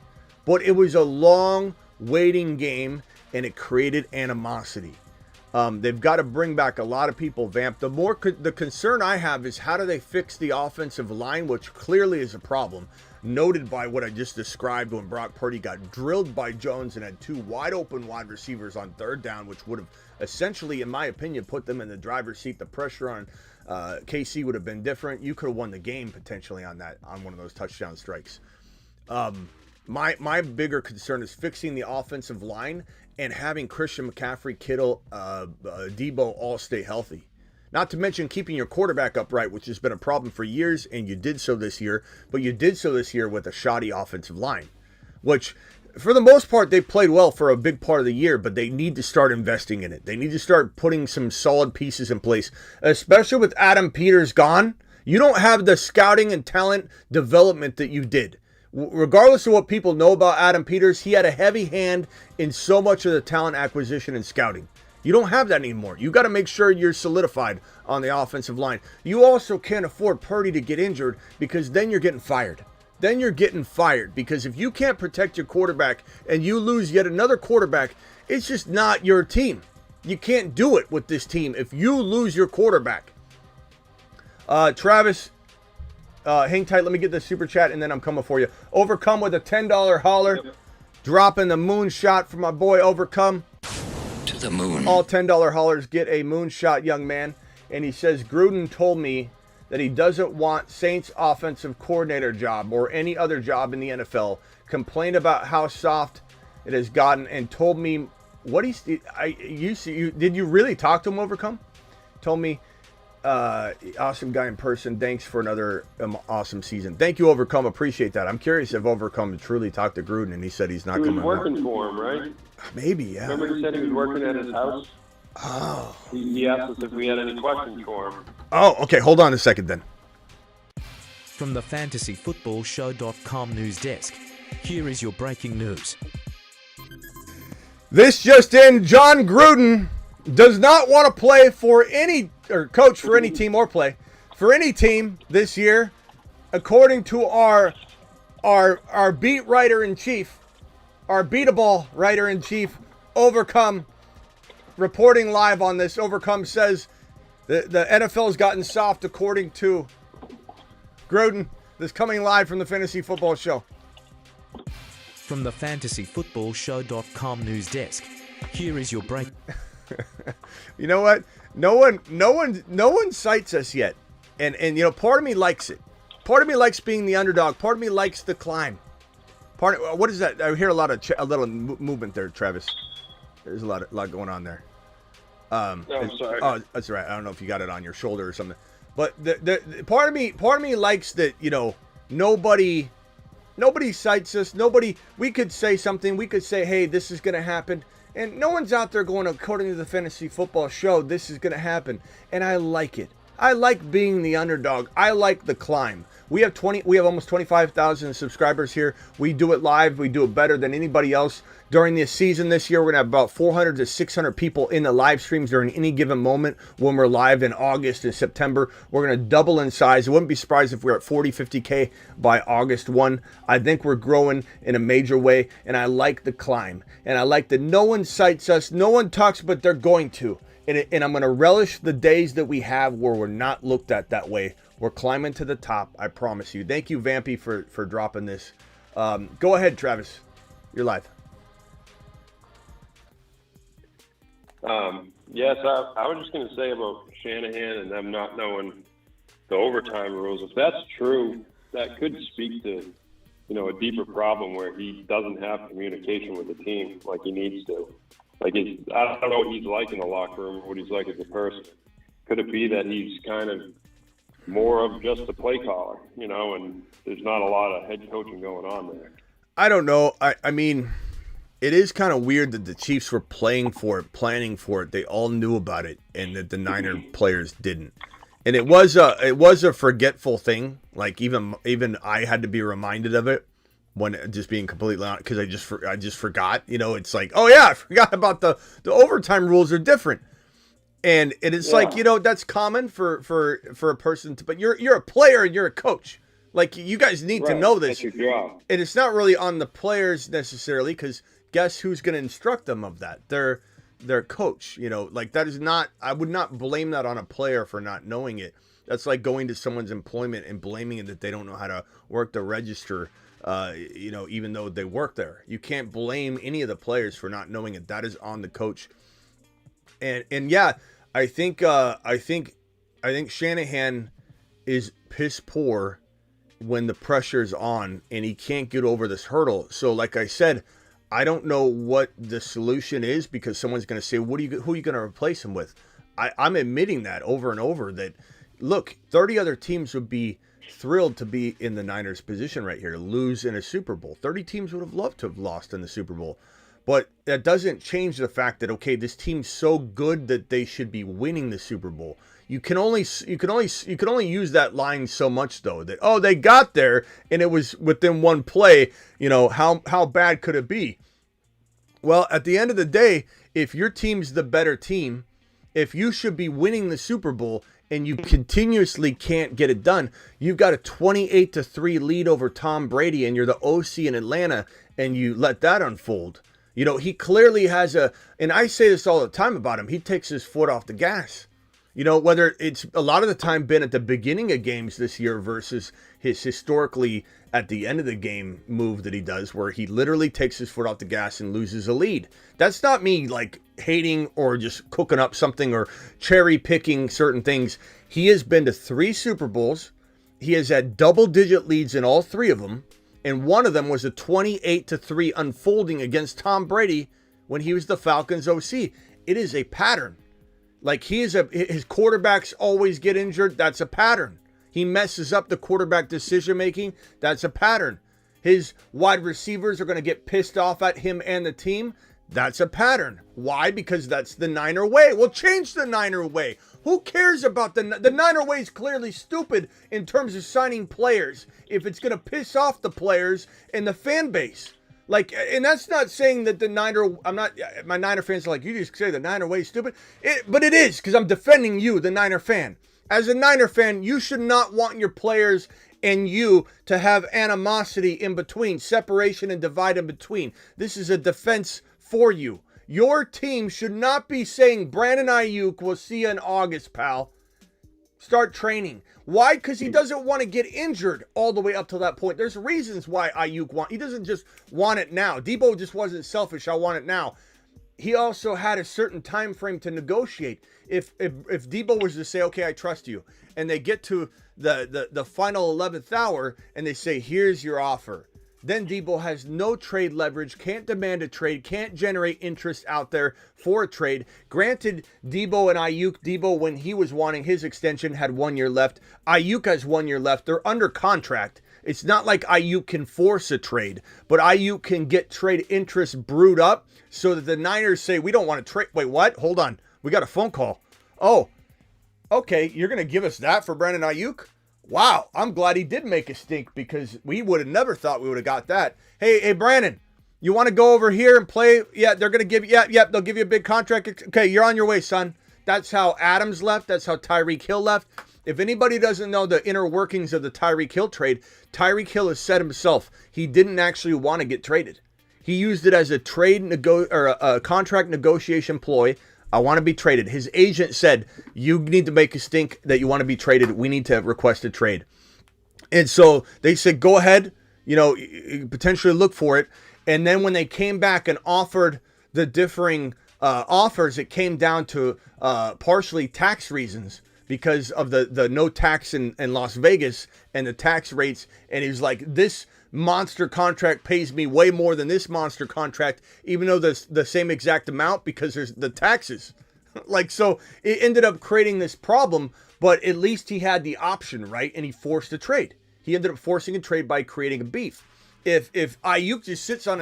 but it was a long waiting game, and it created animosity. They've got to bring back a lot of people. Vamp. The concern I have is how do they fix the offensive line, which clearly is a problem. Noted by what I just described when Brock Purdy got drilled by Jones and had 2 wide open wide receivers on 3rd down, which would have essentially, in my opinion, put them in the driver's seat. The pressure on KC would have been different. You could have won the game potentially on one of those touchdown strikes. My bigger concern is fixing the offensive line and having Christian McCaffrey, Kittle, Debo all stay healthy. Not to mention keeping your quarterback upright, which has been a problem for years, and you did so this year. But you did so this year with a shoddy offensive line, which, for the most part, they played well for a big part of the year, but they need to start investing in it. They need to start putting some solid pieces in place, especially with Adam Peters gone. You don't have the scouting and talent development that you did. Regardless of what people know about Adam Peters, he had a heavy hand in so much of the talent acquisition and scouting. You don't have that anymore. You got to make sure you're solidified on the offensive line. You also can't afford Purdy to get injured because then you're getting fired. Because if you can't protect your quarterback and you lose yet another quarterback, it's just not your team. You can't do it with this team if you lose your quarterback. Travis, hang tight. Let me get the super chat and then I'm coming for you. Overcome with a $10 holler. Dropping the moonshot for my boy Overcome. To the moon. All $10 haulers get a moonshot, young man. And he says, Gruden told me that he doesn't want Saints offensive coordinator job or any other job in the NFL. Complained about how soft it has gotten and told me what did you really talk to him, Overcome? Told me, awesome guy in person. Thanks for another awesome season. Thank you, Overcome. Appreciate that. I'm curious if Overcome truly talked to Gruden and he said he's not coming. He was working for him, right? Maybe, yeah. Remember he said he was working at his house? Oh. He asked us if we had any questions for him. Oh, okay. Hold on a second then. From the fantasyfootballshow.com news desk, here is your breaking news. This just in, John Gruden does not want to play for any, or coach for any team or play for any team this year, according to our beat writer-in-chief, our beatable writer-in-chief, Overcome, reporting live on this. Overcome says the NFL has gotten soft according to Gruden. This coming live from the Fantasy Football Show. From the fantasyfootballshow.com news desk, here is your break. You know what? No one cites us yet, and you know, part of me likes it. Part of me likes being the underdog. Part of me likes the climb. What is that? I hear a little movement there, Travis. There's a lot going on there. I'm sorry. Oh, that's right. I don't know if you got it on your shoulder or something. But the part of me likes that, you know, nobody cites us. We could say something. We could say, hey, this is going to happen. And no one's out there going, according to the Fantasy Football Show, this is going to happen. And I like it. I like being the underdog. I like the climb. We have almost 25,000 subscribers here. We do it live. We do it better than anybody else. During the season this year, we're going to have about 400 to 600 people in the live streams during any given moment when we're live in August and September. We're going to double in size. I wouldn't be surprised if we're at 40, 50K by August 1. I think we're growing in a major way, and I like the climb. And I like that no one cites us. No one talks, but they're going to. And I'm going to relish the days that we have where we're not looked at that way. We're climbing to the top, I promise you. Thank you, Vampy, for dropping this. Go ahead, Travis. You're live. Yes, I was just going to say about Shanahan and them not knowing the overtime rules. If that's true, that could speak to, you know, a deeper problem where he doesn't have communication with the team like he needs to. Like, I don't know what he's like in the locker room or what he's like as a person. Could it be that he's kind of more of just a play caller, you know, and there's not a lot of head coaching going on there? I don't know. I mean, it is kind of weird that the Chiefs were playing for it, planning for it. They all knew about it, and that the Niner players didn't. And it was a forgetful thing. Like even I had to be reminded of it when just being completely honest, because I just forgot. You know, it's like, oh yeah, I forgot about the overtime rules are different. And it's like, you know, that's common for a person to, but you're a player and you're a coach. Like, you guys need to know this. That's your job. And it's not really on the players necessarily, because guess who's going to instruct them of that? Their coach. You know, like, that is not, I would not blame that on a player for not knowing it. That's like going to someone's employment and blaming it that they don't know how to work the register, you know, even though they work there. You can't blame any of the players for not knowing it. That is on the coach. And yeah, I think Shanahan is piss poor when the pressure's on and he can't get over this hurdle. So like I said, I don't know what the solution is, because someone's going to say, who are you going to replace him with? I'm admitting that over and over, that look, 30 other teams would be thrilled to be in the Niners position right here, lose in a Super Bowl. 30 teams would have loved to have lost in the Super Bowl. But that doesn't change the fact that, okay, this team's so good that they should be winning the Super Bowl. You can only use that line so much, though, that, oh, they got there and it was within one play. You know, how bad could it be? Well, at the end of the day, if your team's the better team, if you should be winning the Super Bowl and you continuously can't get it done, you've got a 28-3 lead over Tom Brady and you're the OC in Atlanta and you let that unfold. You know, he clearly has and I say this all the time about him, he takes his foot off the gas. You know, whether it's a lot of the time been at the beginning of games this year versus his historically at the end of the game move that he does, where he literally takes his foot off the gas and loses a lead. That's not me like hating or just cooking up something or cherry picking certain things. He has been to 3 Super Bowls. He has had double-digit leads in all 3 of them, and one of them was a 28-3 unfolding against Tom Brady when he was the Falcons OC. It is a pattern. Like his quarterbacks always get injured. That's a pattern. He messes up the quarterback decision making. That's a pattern. His wide receivers are going to get pissed off at him and the team. That's a pattern. Why? Because that's the Niner way. Well, change the Niner way. Who cares about the Niner way? Is clearly stupid in terms of signing players if it's going to piss off the players and the fan base. Like, and that's not saying that the Niner, my Niner fans are like, you just say the Niner way is stupid. But it is, because I'm defending you, the Niner fan. As a Niner fan, you should not want your players and you to have animosity in between, separation and divide in between. This is a defense for you. Your team should not be saying, Brandon Aiyuk, we'll see you in August, pal. Start training. Why? Because he doesn't want to get injured all the way up to that point. There's reasons why Aiyuk he doesn't just want it now. Debo just wasn't selfish. I want it now. He also had a certain time frame to negotiate. If Debo was to say, okay, I trust you, and they get to the final 11th hour and they say, here's your offer, then Debo has no trade leverage, can't demand a trade, can't generate interest out there for a trade. Granted, Debo and Aiyuk, Debo, when he was wanting his extension, had 1 year left. Aiyuk has 1 year left. They're under contract. It's not like Aiyuk can force a trade, but Aiyuk can get trade interest brewed up so that the Niners say, we don't want to trade. Wait, what? Hold on. We got a phone call. Oh, okay. You're going to give us that for Brandon Aiyuk? Wow, I'm glad he did make a stink because we would have never thought we would have got that. Hey, Brandon, you want to go over here and play? Yeah, they're going to give you, they'll give you a big contract. Okay, you're on your way, son. That's how Adams left. That's how Tyreek Hill left. If anybody doesn't know the inner workings of the Tyreek Hill trade, Tyreek Hill has said himself he didn't actually want to get traded. He used it as a a contract negotiation ploy. I want to be traded. His agent said, you need to make a stink that you want to be traded. We need to request a trade. And so they said, go ahead, potentially look for it. And then when they came back and offered the differing offers, it came down to partially tax reasons because of the no tax in Las Vegas and the tax rates. And he was like, this monster contract pays me way more than this monster contract, even though the same exact amount, because there's the taxes. So it ended up creating this problem, but at least he had the option, right? And he forced a trade. He ended up forcing a trade by creating a beef. If Aiyuk just sits on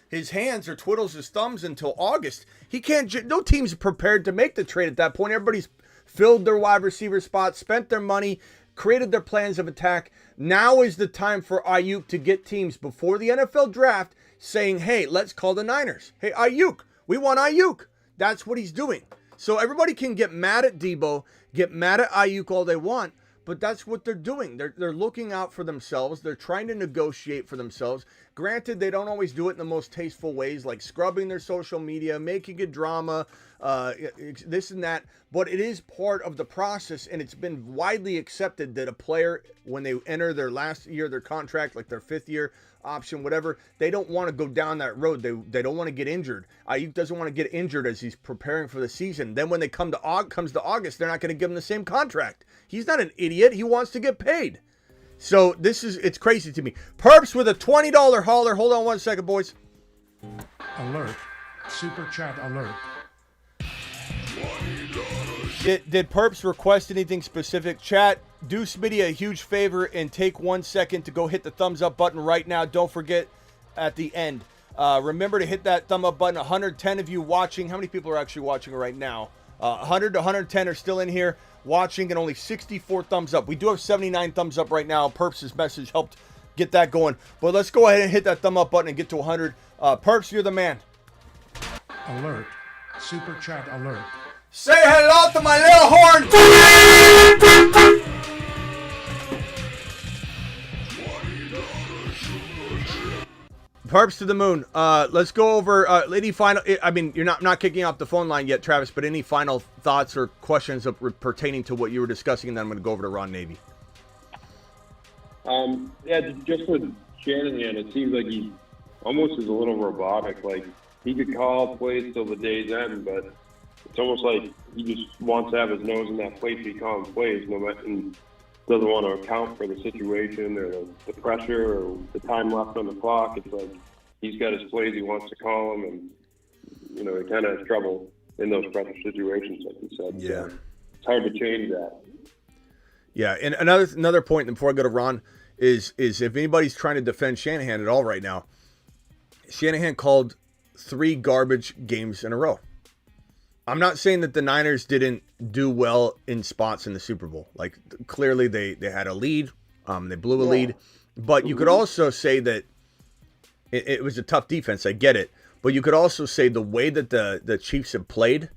his hands or twiddles his thumbs until August, he can't. No team's prepared to make the trade at that point. Everybody's filled their wide receiver spots, spent their money, created their plans of attack. Now is the time for Aiyuk to get teams before the NFL draft saying, hey, let's call the Niners. Hey, Aiyuk, we want Aiyuk. That's what he's doing. So everybody can get mad at Debo, get mad at Aiyuk all they want, but that's what they're doing. They're looking out for themselves. They're trying to negotiate for themselves. Granted, they don't always do it in the most tasteful ways, like scrubbing their social media, making it drama, this and that. But it is part of the process, and it's been widely accepted that a player, when they enter their last year of their contract, like their 5th year option, whatever, they don't want to go down that road. They don't want to get injured. Aiyuk doesn't want to get injured as he's preparing for the season. Then when they comes to August, they're not going to give him the same contract. He's not an idiot. He wants to get paid. So it's crazy to me. Perps with a $20 hauler. Hold on 1 second, boys. Alert. Super chat alert. Did Perps request anything specific? Chat, do Smitty a huge favor and take 1 second to go hit the thumbs up button right now. Don't forget at the end. Remember to hit that thumb up button. 110 of you watching. How many people are actually watching right now? 100 to 110 are still in here watching, and only 64 thumbs up. We do have 79 thumbs up right now. Perps' message helped get that going. But let's go ahead and hit that thumb up button and get to 100. Perps, you're the man. Alert. Super chat alert. Say hello to my little horn. Parps to the moon. Let's go over any final. I mean, you're not kicking off the phone line yet, Travis. But any final thoughts or questions pertaining to what you were discussing, and then I'm going to go over to Ron Navy. Yeah, just with Shanahan, it seems like he almost is a little robotic. Like he could call plays till the day's end, but it's almost like he just wants to have his nose in that plate to be calling plays, no matter. And doesn't want to account for the situation or the pressure or the time left on the clock. It's like he's got his plays, he wants to call them, and he kind of has trouble in those pressure situations, like you said. Yeah, so it's hard to change that. Yeah, and another point before I go to Ron is if anybody's trying to defend Shanahan at all right now, Shanahan called 3 garbage games in a row. I'm not saying that the Niners didn't do well in spots in the Super Bowl. Like, clearly they had a lead. They blew a lead. But you could also say that it was a tough defense. I get it. But you could also say the way that the Chiefs have played,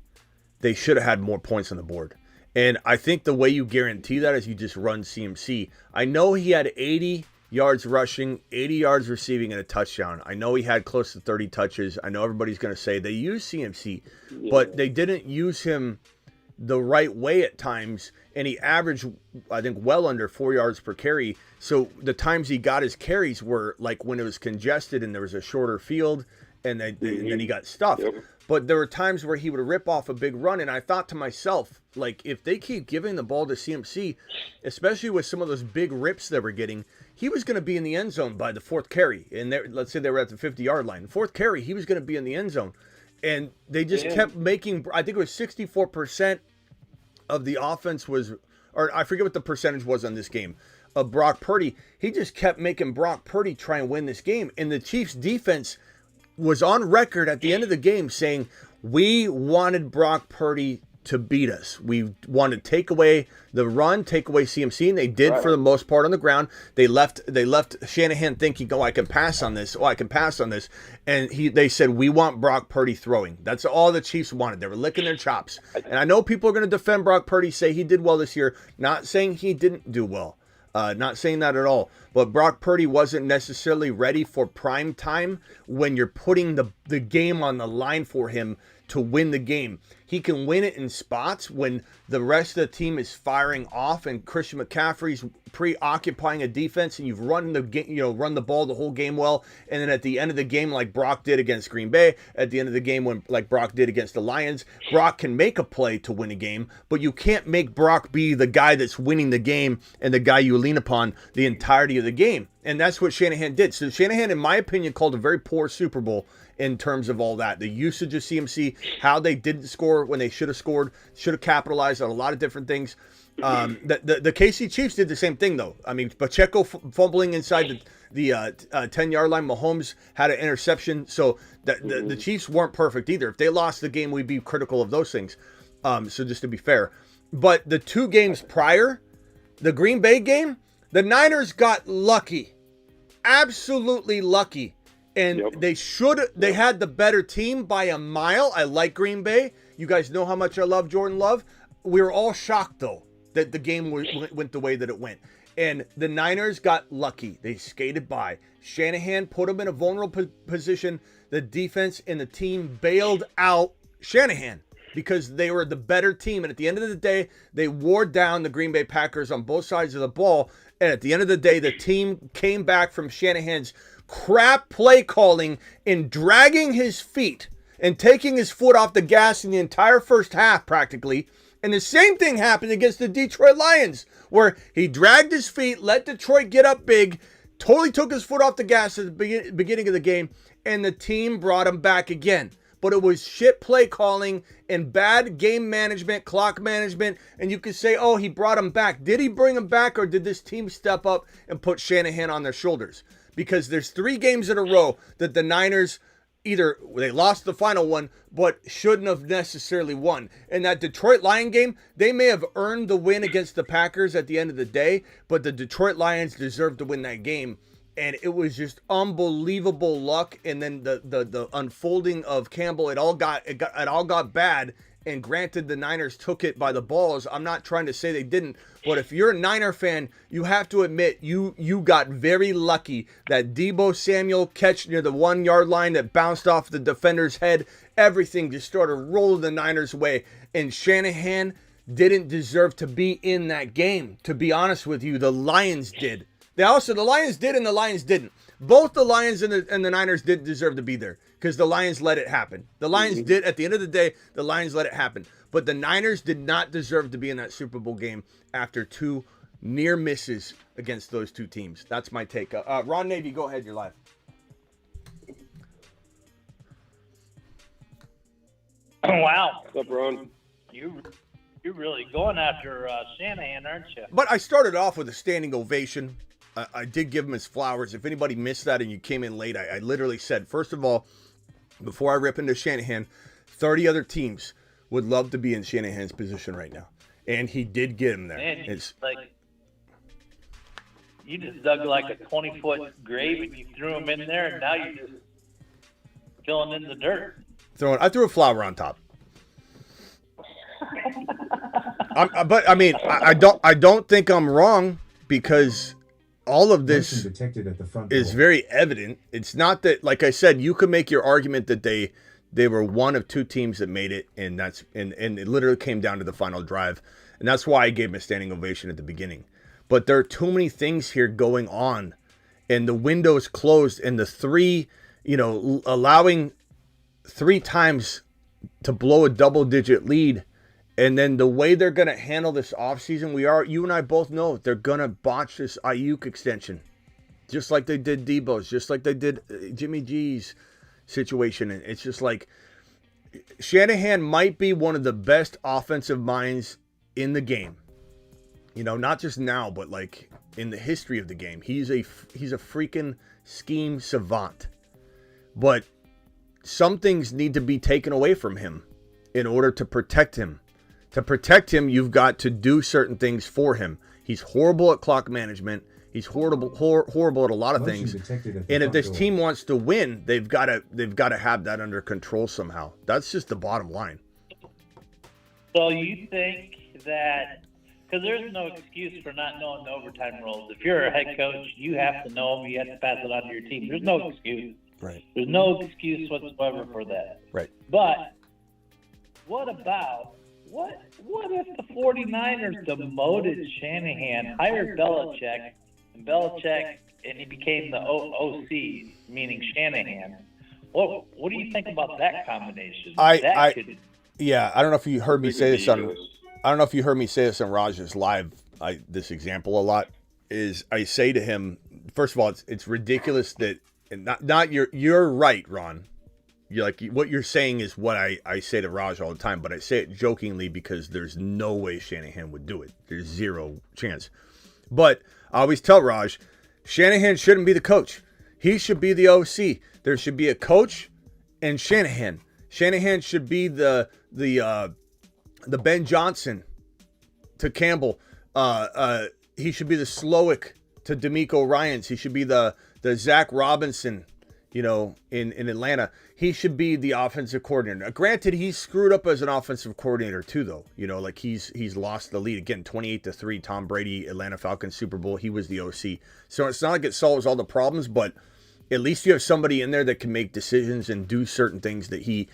they should have had more points on the board. And I think the way you guarantee that is you just run CMC. I know he had 80 yards rushing, 80 yards receiving, and a touchdown. I know he had close to 30 touches. I know everybody's going to say they used CMC, but they didn't use him the right way at times, and he averaged, I think, well under 4 yards per carry. So the times he got his carries were like when it was congested and there was a shorter field, and then he got stuffed. Yep. But there were times where he would rip off a big run, and I thought to myself, like, if they keep giving the ball to CMC, especially with some of those big rips they were getting, he was going to be in the end zone by the 4th carry. And let's say they were at the 50-yard line. 4th carry, he was going to be in the end zone. And they just kept making, I think it was 64% of the offense was, or I forget what the percentage was on this game, of Brock Purdy. He just kept making Brock Purdy try and win this game. And the Chiefs defense was on record at the end of the game saying, we wanted Brock Purdy to beat us. We wanted to take away the run, take away CMC, and they did for the most part on the ground. They left Shanahan thinking, I can pass on this. I can pass on this. And they said, we want Brock Purdy throwing. That's all the Chiefs wanted. They were licking their chops. And I know people are going to defend Brock Purdy, say he did well this year. Not saying he didn't do well. Not saying that at all. But Brock Purdy wasn't necessarily ready for prime time when you're putting the game on the line for him to win the game. He can win it in spots when the rest of the team is firing off and Christian McCaffrey's preoccupying a defense and you've run the ball the whole game well. And then at the end of the game, like Brock did against Green Bay, at the end of the game when like Brock did against the Lions, Brock can make a play to win a game, but you can't make Brock be the guy that's winning the game and the guy you lean upon the entirety of the game. And that's what Shanahan did. So Shanahan, in my opinion, called a very poor Super Bowl in terms of all that. The usage of CMC, how they didn't score when they should have scored, should have capitalized on a lot of different things. The KC Chiefs did the same thing, though. I mean, Pacheco fumbling inside the 10-yard line. Mahomes had an interception. So the Chiefs weren't perfect either. If they lost the game, we'd be critical of those things. So just to be fair. But the 2 games prior, the Green Bay game, the Niners got lucky. Absolutely lucky. And they had the better team by a mile. I like Green Bay. You guys know how much I love Jordan Love. We were all shocked, though, that the game went the way that it went. And the Niners got lucky. They skated by. Shanahan put them in a vulnerable position. The defense and the team bailed out Shanahan because they were the better team. And at the end of the day, they wore down the Green Bay Packers on both sides of the ball. And at the end of the day, the team came back from Shanahan's crap play calling and dragging his feet and taking his foot off the gas in the entire first half practically. And the same thing happened against the Detroit Lions, where he dragged his feet, let Detroit get up big, totally took his foot off the gas at the beginning of the game, and the team brought him back again. But it was shit play calling and bad game management, clock management, and you could say, oh, he brought him back. Did he bring him back, or did this team step up and put Shanahan on their shoulders? Because there's 3 games in a row that the Niners either they lost the final one, but shouldn't have necessarily won. In that Detroit Lion game, they may have earned the win against the Packers at the end of the day, but the Detroit Lions deserved to win that game. And it was just unbelievable luck. And then the unfolding of Campbell, it all got bad. And granted, the Niners took it by the balls. I'm not trying to say they didn't. But if you're a Niner fan, you have to admit you got very lucky. That Deebo Samuel catch near the 1 yard line that bounced off the defender's head. Everything just started rolling the Niners' way. And Shanahan didn't deserve to be in that game. To be honest with you, the Lions did. The Lions did and the Lions didn't. Both the Lions and the Niners did deserve to be there because the Lions let it happen. The Lions did. At the end of the day, the Lions let it happen. But the Niners did not deserve to be in that Super Bowl game after 2 near misses against those 2 teams. That's my take. Ron Navy, go ahead. You're live. Wow. What's up, Ron? You're really going after Shanahan, aren't you? But I started off with a standing ovation. I did give him his flowers. If anybody missed that and you came in late, I literally said, first of all, before I rip into Shanahan, 30 other teams would love to be in Shanahan's position right now. And he did get him there. Man, you just dug like a 20-foot grave and you threw him in there, and now you're just filling in the dirt. I threw a flower on top. But I mean, I don't think I'm wrong because all of this is very evident. It's not that, like I said, you could make your argument that they were one of 2 teams that made it, and it literally came down to the final drive, and that's why I gave him a standing ovation at the beginning. But there are too many things here going on, and the window's closed, and the 3, allowing 3 times to blow a double-digit lead. And then the way they're going to handle this offseason, you and I both know they're going to botch this Aiyuk extension. Just like they did Debo's, just like they did Jimmy G's situation. And it's just like Shanahan might be one of the best offensive minds in the game. Not just now, but like in the history of the game. He's a freaking scheme savant. But some things need to be taken away from him in order to protect him. To protect him, you've got to do certain things for him. He's horrible at clock management. He's horrible at a lot of things. And if this team wants to win, they've got to have that under control somehow. That's just the bottom line. So you think that, because there's no excuse for not knowing the overtime rules. If you're a head coach, you have to know them. You have to pass it on to your team. There's no excuse. Right. There's no excuse whatsoever for that. Right. But what if the 49ers demoted Shanahan, hired Belichick, and he became the OC, meaning Shanahan? What do you think about that combination? Yeah, I don't know if you heard me say this on. I don't know if you heard me say this on Raj's live. This example a lot is I say to him, first of all, it's ridiculous that, and not you're right, Ron. You're like, what you're saying is what I say to Raj all the time, but I say it jokingly because there's no way Shanahan would do it. There's zero chance. But I always tell Raj, Shanahan shouldn't be the coach. He should be the OC. There should be a coach and Shanahan. Shanahan should be the Ben Johnson to Campbell. He should be the Slowick to DeMeco Ryans. He should be the Zach Robinson, in Atlanta. He should be the offensive coordinator. Now, granted, he's screwed up as an offensive coordinator too, though. Like he's lost the lead again, 28-3. Tom Brady, Atlanta Falcons Super Bowl. He was the OC. So it's not like it solves all the problems, but at least you have somebody in there that can make decisions and do certain things that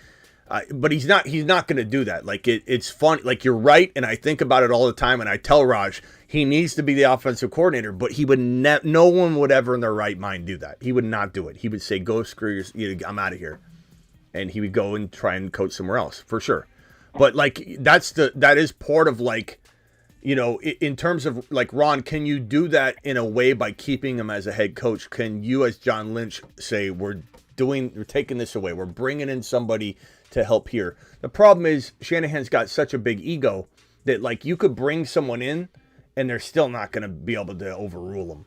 but he's not going to do that. Like it's fun. Like you're right. And I think about it all the time. And I tell Raj, he needs to be the offensive coordinator, but he would no one would ever in their right mind do that. He would not do it. He would say, go screw I'm out of here. And he would go and try and coach somewhere else for sure. But like, that is part of like, in terms of like, Ron, can you do that in a way by keeping him as a head coach? Can you, as John Lynch, say, we're taking this away. We're bringing in somebody to help here. The problem is Shanahan's got such a big ego that like you could bring someone in and they're still not going to be able to overrule them.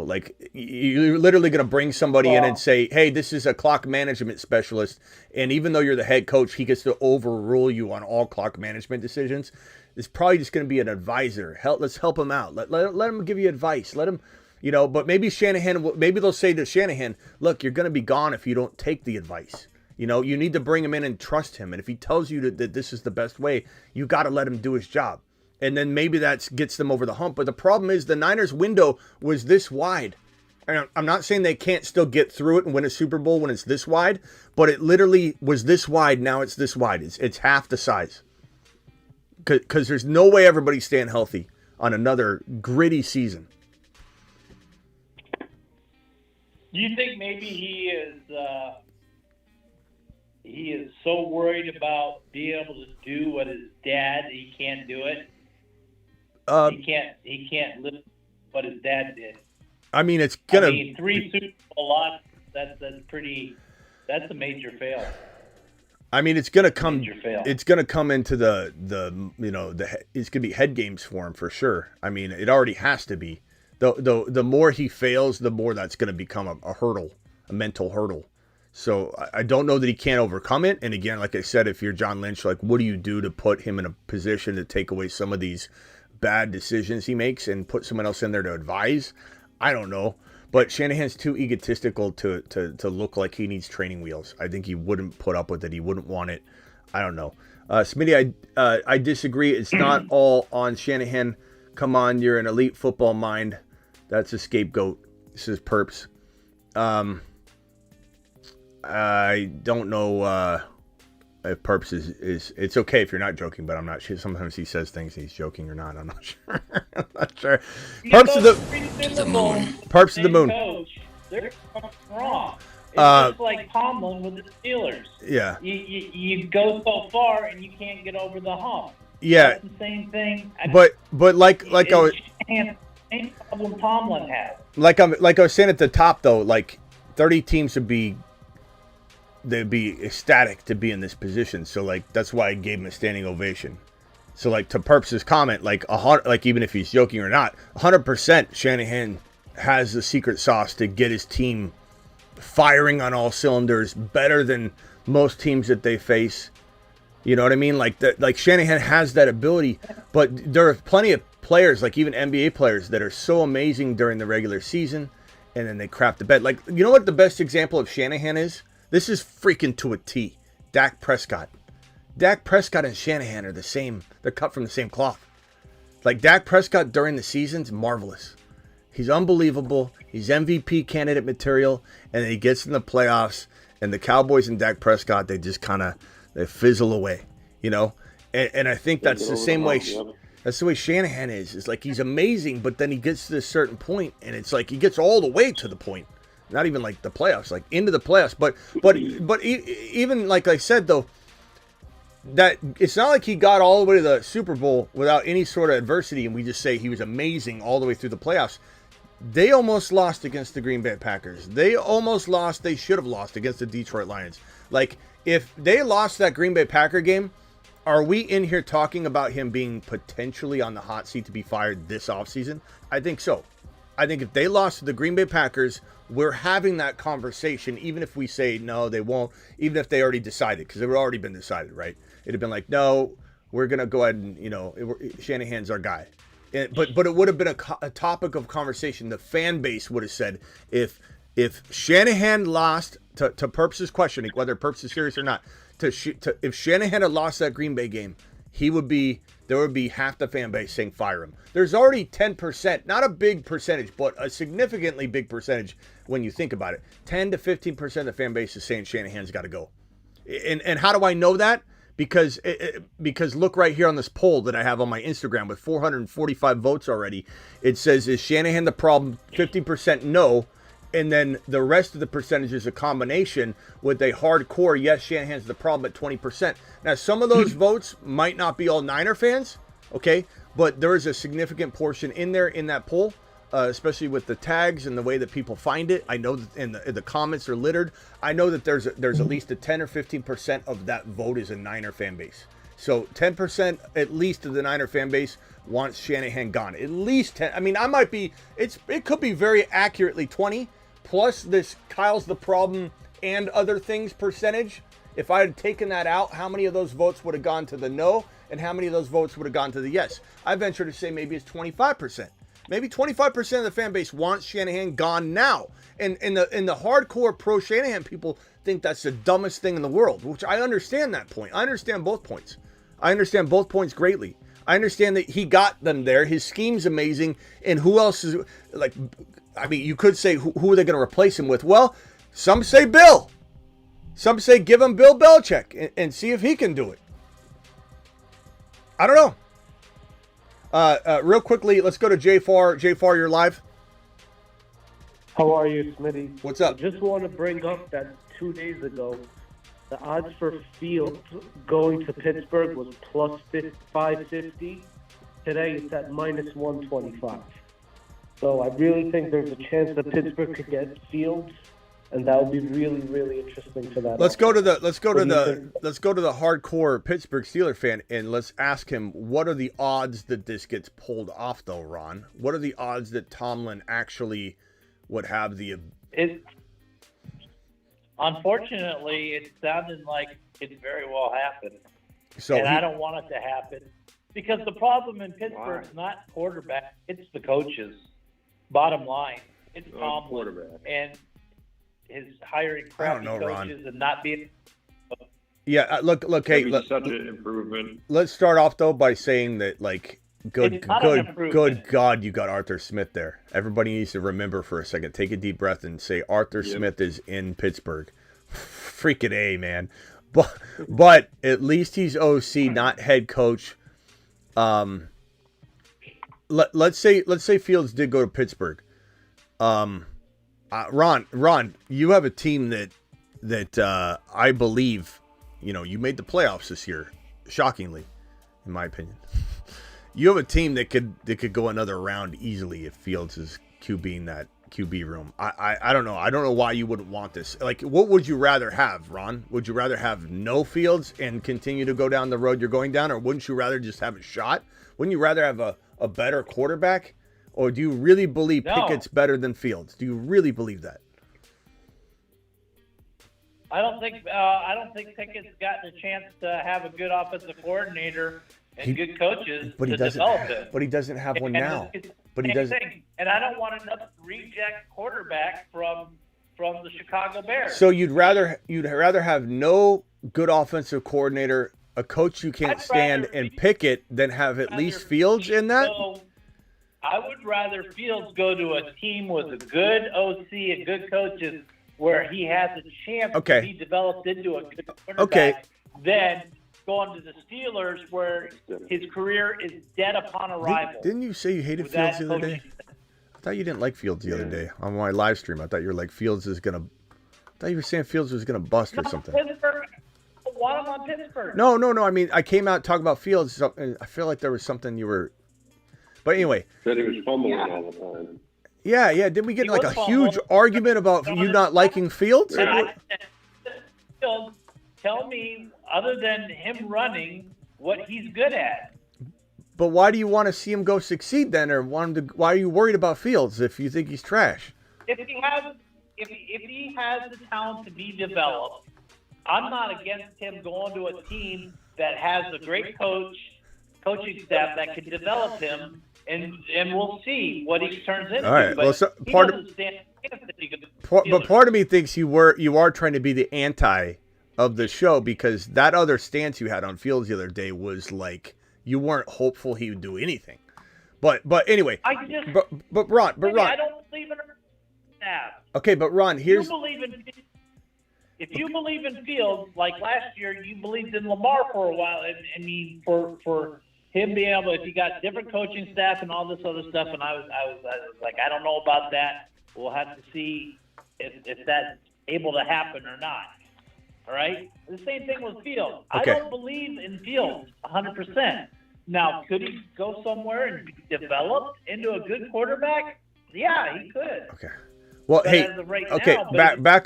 Like you're literally going to bring somebody in and say, hey, this is a clock management specialist. And even though you're the head coach, he gets to overrule you on all clock management decisions. It's probably just going to be an advisor. Let's help him out. Let him give you advice. Let him, but maybe they'll say to Shanahan, look, you're going to be gone if you don't take the advice. You know, you need to bring him in and trust him. And if he tells you that this is the best way, you got to let him do his job. And then maybe that gets them over the hump. But the problem is the Niners window was this wide. And I'm not saying they can't still get through it and win a Super Bowl when it's this wide, but it literally was this wide. Now it's this wide. It's half the size. Because there's no way everybody's staying healthy on another gritty season. Do you think maybe he is so worried about being able to do what his dad, he can't do it? He can't live what his dad did. I mean, it's gonna. 3 Super Bowl lots. That's a major fail. I mean, it's gonna come. Major fail. It's gonna come into it's gonna be head games for him for sure. I mean, it already has to be. The more he fails, the more that's gonna become a hurdle, a mental hurdle. So I don't know that he can't overcome it. And again, like I said, if you're John Lynch, like, what do you do to put him in a position to take away some of these bad decisions he makes and put someone else in there to advise? I don't know, but Shanahan's too egotistical to look like he needs training wheels. I think he wouldn't put up with it. He wouldn't want it. I don't know. Smitty, I disagree. It's not all on Shanahan. Come on, you're an elite football mind. That's a scapegoat. This is Perps. I don't know if Perps is it's okay if you're not joking, but I'm not sure. Sometimes he says things and he's joking or not. I'm not sure. I'm not sure. Perps of the moon. Perps of the moon. Coach, they're wrong. It's just like Tomlin with the Steelers. Yeah. You go so far and you can't get over the hump. Yeah. That's the same thing. But like I was same problem Tomlin had. Like I was saying at the top though, like 30 teams they'd be ecstatic to be in this position. So like that's why I gave him a standing ovation. So like to Perps' comment, like even if he's joking or not, 100% Shanahan has the secret sauce to get his team firing on all cylinders, better than most teams that they face. You know what I mean? Like Shanahan has that ability, but there are plenty of players, like even NBA players, that are so amazing during the regular season, and then they crap the bed. Like, you know what the best example of Shanahan is? This is freaking to a T. Dak Prescott. Dak Prescott and Shanahan are the same. They're cut from the same cloth. Like, Dak Prescott during the season's marvelous. He's unbelievable. He's MVP candidate material. And then he gets in the playoffs, and the Cowboys and Dak Prescott, they just kind of they fizzle away, you know? And I think that's the same way. That's the way Shanahan is. It's like he's amazing, but then he gets to this certain point, and it's like he gets all the way to the point. Not even like the playoffs, like into the playoffs. But even like I said, though, that it's not like he got all the way to the Super Bowl without any sort of adversity, and we just say he was amazing all the way through the playoffs. They almost lost against the Green Bay Packers. They almost lost. They should have lost against the Detroit Lions. Like, if they lost that Green Bay Packer game, are we in here talking about him being potentially on the hot seat to be fired this offseason? I think so. I think if they lost to the Green Bay Packers, we're having that conversation, even if we say, no, they won't, even if they already decided, because it would already been decided, right? It'd have been like, no, we're going to go ahead and, Shanahan's our guy. But it would have been a topic of conversation. The fan base would have said, if Shanahan lost, to Perps' question, whether Perps is serious or not, if Shanahan had lost that Green Bay game, there would be half the fan base saying fire him. There's already 10%, not a big percentage, but a significantly big percentage when you think about it. 10 to 15% of the fan base is saying Shanahan's got to go. And how do I know that? Because look right here on this poll that I have on my Instagram with 445 votes already. It says, is Shanahan the problem? 50% no. And then the rest of the percentage is a combination with a hardcore, yes, Shanahan's the problem at 20%. Now, some of those votes might not be all Niner fans, okay? But there is a significant portion in there in that poll, especially with the tags and the way that people find it. I know that the comments are littered. I know that there's at least a 10 or 15% of that vote is a Niner fan base. So 10% at least of the Niner fan base wants Shanahan gone. At least 10. I mean, it could be very accurately 20. Plus this Kyle's the problem and other things percentage. If I had taken that out, how many of those votes would have gone to the no and how many of those votes would have gone to the yes? I venture to say maybe it's 25%. Maybe 25% of the fan base wants Shanahan gone now. And the hardcore pro Shanahan people think that's the dumbest thing in the world, which I understand that point. I understand both points. I understand both points greatly. I understand that he got them there. His scheme's amazing. And who else is, like, I mean, you could say, who are they going to replace him with? Well, some say Bill. Some say give him Bill Belichick and see if he can do it. I don't know. Real quickly, let's go to Jay Farr. Jay Farr, you're live. How are you, Smitty? What's up? I just want to bring up that 2 days ago, the odds for Fields going to Pittsburgh was plus 550. Today it's at minus 125. So I really think there's a chance that Pittsburgh could get Fields, and that would be really, really interesting for that. Let's go to the hardcore Pittsburgh Steelers fan and let's ask him, what are the odds that this gets pulled off, though, Ron? What are the odds that Tomlin actually would have the? Unfortunately, it sounded like it very well happened. So I don't want it to happen because the problem in Pittsburgh is not quarterback; it's the coaches. Bottom line, it's Tomlin and his hiring crappy coaches Ron. and not being. Yeah, look. Hey, such an improvement. Let's start off though by saying that, like, good God, you got Arthur Smith there. Everybody needs to remember for a second. Take a deep breath and say Arthur Smith is in Pittsburgh. Freaking A, man. But at least he's OC, not head coach. Let's say Fields did go to Pittsburgh. Ron, you have a team that I believe, you made the playoffs this year, shockingly, in my opinion. You have a team that could go another round easily if Fields is QBing that QB room. I don't know. I don't know why you wouldn't want this. Like, what would you rather have, Ron? Would you rather have no Fields and continue to go down the road you're going down, or wouldn't you rather just have a shot? Wouldn't you rather have a better quarterback? Or do you really believe Pickett's better than Fields? Do you really believe that? I don't think Pickett's gotten a chance to have a good offensive coordinator and good coaches to develop it. But he doesn't have one now. But he doesn't. And I don't want another reject quarterback from the Chicago Bears. So you'd rather have no good offensive coordinator, a coach you can't stand, and Pickett than have at least Fields in that? So I would rather Fields go to a team with a good OC and good coaches where he has a chance to be developed into a good quarterback than going to the Steelers where his career is dead upon arrival. Didn't you say you hated Fields the other day? I thought you didn't like Fields the other day on my live stream. I thought you were like, Fields is going to – I thought you were saying Fields was going to bust or something. Pittsburgh. Why am I Pittsburgh? No. I mean, I came out talking about Fields. And I feel like there was something you were – but anyway. Said he was fumbling all the time. Yeah. Did we get like a huge argument about you not liking Fields? Fields, tell me, other than him running, what he's good at. But why do you want to see him go succeed then, or want him to? Why are you worried about Fields if you think he's trash? If he has the talent to be developed, I'm not against him going to a team that has a great coaching staff that can develop him, and we'll see what he turns into. All right. Well, so part of me thinks you are trying to be the anti of the show, because that other stance you had on Fields the other day was like you weren't hopeful he would do anything. But anyway, but Ron, I don't believe in staff. Okay, but Ron, if you believe in Fields, like last year, you believed in Lamar for a while. I mean, for him being able, if he got different coaching staff and all this other stuff, and I was like, I don't know about that. We'll have to see if that's able to happen or not. All right? The same thing with Fields. Okay. I don't believe in Fields 100%. Now, could he go somewhere and be developed into a good quarterback? Yeah, he could. Okay. Well, but hey, okay, back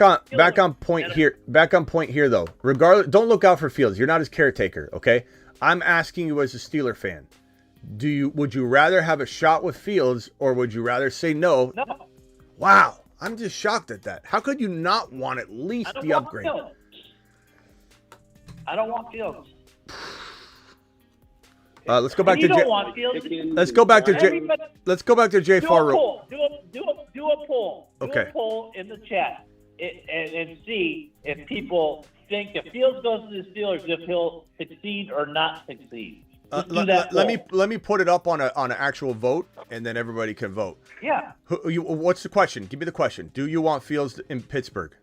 on point here. Back on point here, though. Regardless, don't look out for Fields. You're not his caretaker, okay? I'm asking you as a Steeler fan. Would you rather have a shot with Fields, or would you rather say no? No. Wow, I'm just shocked at that. How could you not want at least the upgrade? I don't want Fields. Let's go back you to don't J. want Fields. Let's go back to J. Everybody- Let's go back to J. Do a Farr. poll. Do a poll. Do Okay. a poll in the chat and see if people think if Fields goes to the Steelers, if he'll succeed or not succeed. Let's do that poll. Let me put it up on an actual vote, and then everybody can vote. Yeah. What's the question? Give me the question. Do you want Fields in Pittsburgh?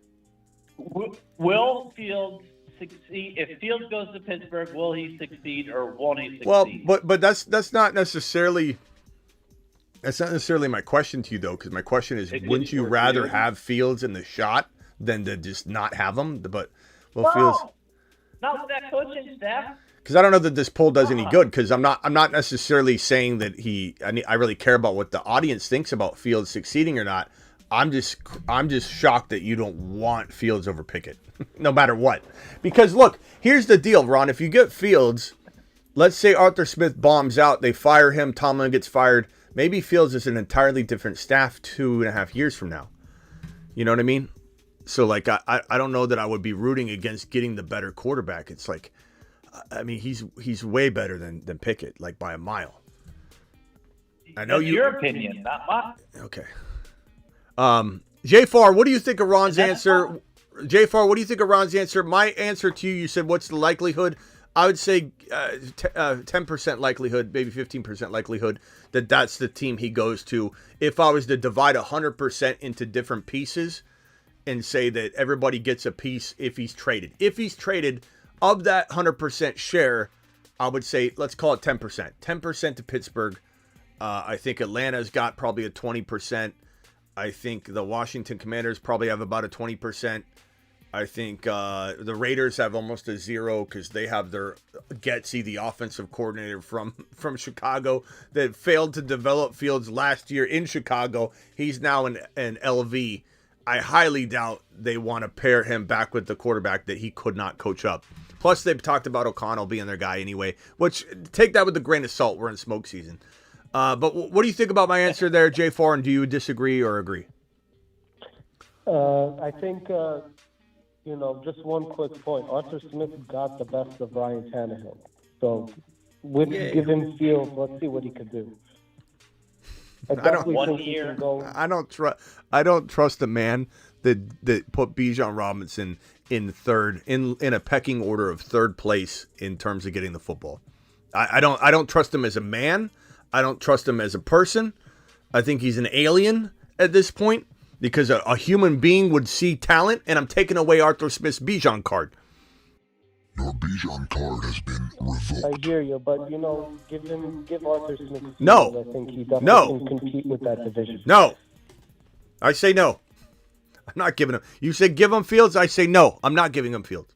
Will Fields succeed? If Fields goes to Pittsburgh, will he succeed or won't he succeed? Well, but that's not necessarily my question to you though, because my question is, wouldn't you rather have Fields in the shot than to just not have him? But Fields. Not with that coaching staff. Because I don't know that this poll does any good. Because I'm not necessarily saying that I really care about what the audience thinks about Fields succeeding or not. I'm just shocked that you don't want Fields over Pickett, no matter what. Because look, here's the deal, Ron. If you get Fields, let's say Arthur Smith bombs out, they fire him, Tomlin gets fired. Maybe Fields is an entirely different staff 2.5 years from now. You know what I mean? So like I don't know that I would be rooting against getting the better quarterback. It's like, I mean, he's way better than Pickett, like by a mile. I know That's your opinion, not mine. Okay. J. Farr, what do you think of Ron's answer? J. Farr, what do you think of Ron's answer? My answer to you said, what's the likelihood? I would say 10% likelihood, maybe 15% likelihood that that's the team he goes to. If I was to divide 100% into different pieces and say that everybody gets a piece if he's traded. If he's traded, of that 100% share, I would say, let's call it 10%. 10% to Pittsburgh. I think Atlanta's got probably a 20%. I think the Washington Commanders probably have about a 20%. I think the Raiders have almost a 0 because they have their Getsy, the offensive coordinator from Chicago, that failed to develop Fields last year in Chicago. He's now an LV. I highly doubt they want to pair him back with the quarterback that he could not coach up. Plus, they've talked about O'Connell being their guy anyway, which take that with a grain of salt. We're in smoke season. But what do you think about my answer there, Jay Farr? And do you disagree or agree? I think, just one quick point. Arthur Smith got the best of Ryan Tannehill. So, give him Fields. Let's see what he could do. I don't trust a man that put Bijan Robinson in third in a pecking order of third place in terms of getting the football. I don't trust him as a man. I don't trust him as a person. I think he's an alien at this point because a human being would see talent, and I'm taking away Arthur Smith's Bijan card. Your Bijan card has been revoked. I hear you, but give Arthur Smith. No. I think he definitely can compete with that division. No. I say no. I'm not giving him. You said give him Fields. I say no. I'm not giving him Fields.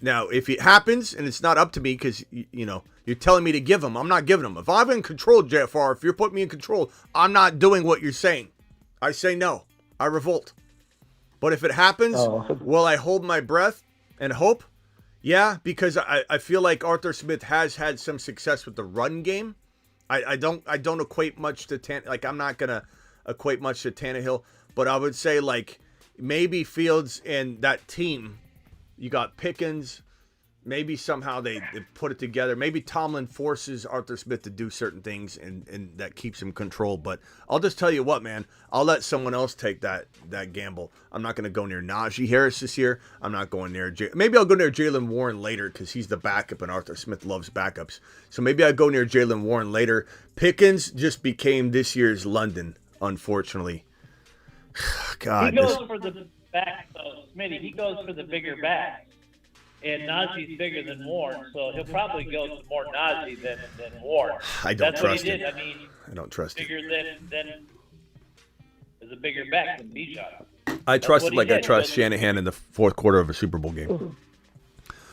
Now, if it happens, and it's not up to me because, you're telling me to give him, I'm not giving him. If I'm in control, JFR, if you're putting me in control, I'm not doing what you're saying. I say no. I revolt. But if it happens, will I hold my breath and hope? Yeah, because I feel like Arthur Smith has had some success with the run game. I don't equate much to I'm not gonna equate much to Tannehill, but I would say like maybe Fields and that team. You got Pickens. Maybe somehow they put it together. Maybe Tomlin forces Arthur Smith to do certain things and that keeps him control. But I'll just tell you what, man. I'll let someone else take that gamble. I'm not going to go near Najee Harris this year. I'm not going near maybe I'll go near Jaylen Warren later because he's the backup and Arthur Smith loves backups. So maybe I go near Jaylen Warren later. Pickens just became this year's London, unfortunately. God, he goes for the back, though, Smitty. He goes for the bigger back. And Najee's bigger than Warren, so he'll probably go to more Najee than Warren. I don't trust him. I don't trust him. Bigger than is a bigger back than Bijan. I trust him like I trust Shanahan in the fourth quarter of a Super Bowl game.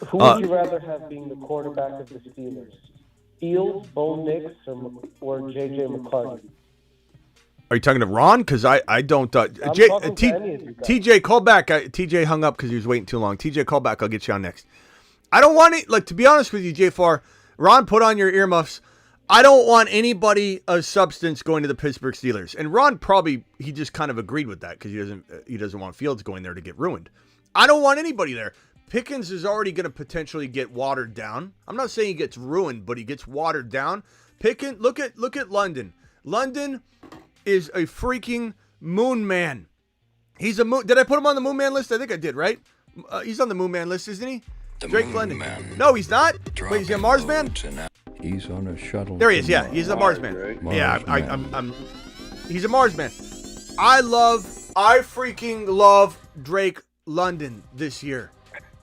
Who would you rather have being the quarterback of the Steelers? Fields, Bo Nix, or J.J. McCarthy? Are you talking to Ron? Because I don't. TJ, call back. TJ hung up because he was waiting too long. TJ, call back. I'll get you on next. I don't want it. Like, to be honest with you, J4, Ron, put on your earmuffs. I don't want anybody of substance going to the Pittsburgh Steelers. And Ron he just kind of agreed with that because he doesn't want Fields going there to get ruined. I don't want anybody there. Pickens is already going to potentially get watered down. I'm not saying he gets ruined, but he gets watered down. Pickens, look at London. London is a freaking moon man. He's a moon. Did I put him on the moon man list? I think I did, right? He's on the moon man list, isn't he? Drake London. Man. No, he's not. Wait, is he a Mars man? He's on a shuttle. There he is. Yeah, he's a Mars man. Right? I'm. He's a Mars man. I freaking love Drake London this year.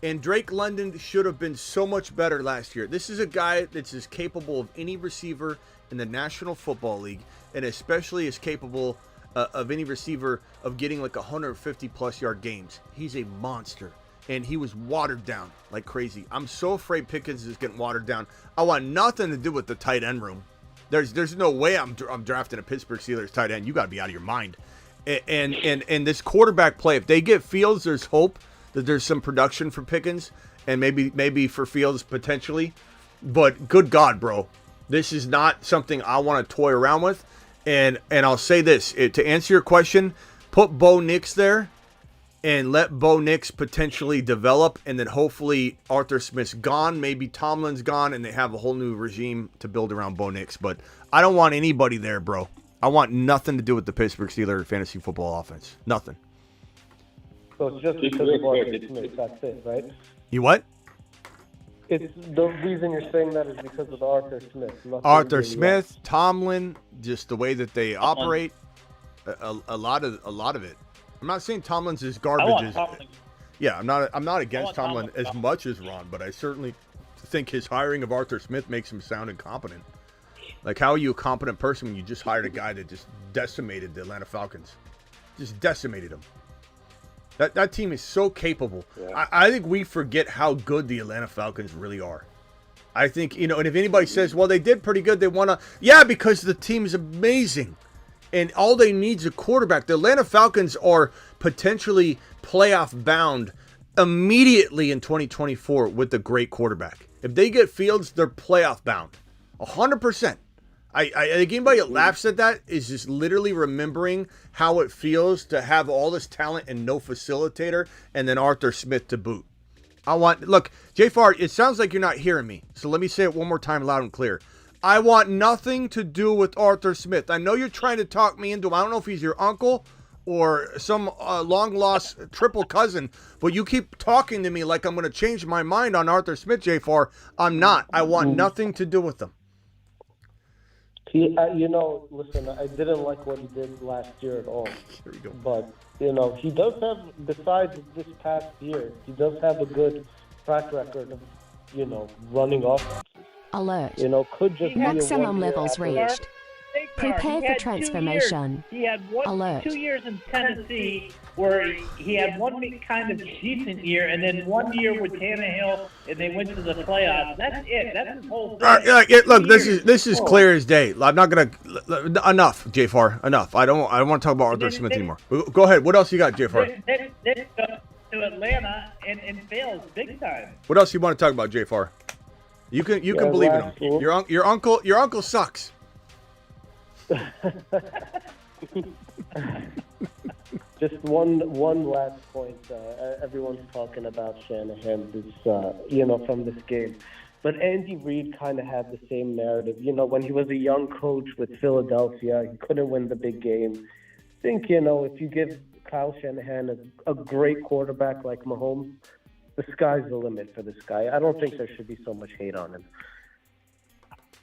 And Drake London should have been so much better last year. This is a guy that's as capable of any receiver in the National Football League, and especially as capable of any receiver of getting like 150-plus yard games. He's a monster, and he was watered down like crazy. I'm so afraid Pickens is getting watered down. I want nothing to do with the tight end room. There's no way I'm drafting a Pittsburgh Steelers tight end. You got to be out of your mind. And this quarterback play, if they get Fields, there's hope that there's some production for Pickens and maybe for Fields potentially. But good God, bro, this is not something I want to toy around with. And I'll say this, to answer your question, put Bo Nix there and let Bo Nix potentially develop, and then hopefully Arthur Smith's gone, maybe Tomlin's gone, and they have a whole new regime to build around Bo Nix. But I don't want anybody there, bro. I want nothing to do with the Pittsburgh Steelers fantasy football offense. Nothing. So it's just because of Arthur Smith, that's it, right? You what? It's the reason you're saying that is because of Arthur Smith. Arthur Smith, Tomlin, just the way that they operate, a lot of it. I'm not saying Tomlin's is garbage. Yeah, I'm not against Tomlin as much as Ron, but I certainly think his hiring of Arthur Smith makes him sound incompetent. Like, how are you a competent person when you just hired a guy that just decimated the Atlanta Falcons? Just decimated them. That team is so capable. Yeah. I think we forget how good the Atlanta Falcons really are. I think, and if anybody says, well, they did pretty good, they won because the team is amazing. And all they need is a quarterback. The Atlanta Falcons are potentially playoff bound immediately in 2024 with a great quarterback. If they get Fields, they're playoff bound. 100%. I think anybody that laughs at that is just literally remembering how it feels to have all this talent and no facilitator, and then Arthur Smith to boot. Look, JFR, it sounds like you're not hearing me, so let me say it one more time loud and clear. I want nothing to do with Arthur Smith. I know you're trying to talk me into him. I don't know if he's your uncle or some long-lost triple cousin, but you keep talking to me like I'm going to change my mind on Arthur Smith, JFR. I'm not. I want nothing to do with him. Listen, I didn't like what he did last year at all. There you go. But, he does have, besides this past year, he does have a good track record of, running offenses. Alert. Could just maximum levels reached. Prepare for transformation. He had Alert. 2 years in Tennessee where he had one kind of decent year, and then 1 year with Tannehill, and they went to the playoffs. That's it. That's his whole thing. Look, this is clear as day. I'm not gonna. Enough, JFR. Enough. I don't want to talk about Arthur Smith anymore. Go ahead. What else you got, JFR? They go to Atlanta and fails big time. What else you want to talk about, JFR? You can believe in him. Your uncle sucks. Just one last point. Everyone's talking about Shanahan, from this game. But Andy Reid kind of had the same narrative. When he was a young coach with Philadelphia, he couldn't win the big game. I think, if you give Kyle Shanahan a great quarterback like Mahomes, the sky's the limit for this guy. I don't think there should be so much hate on him.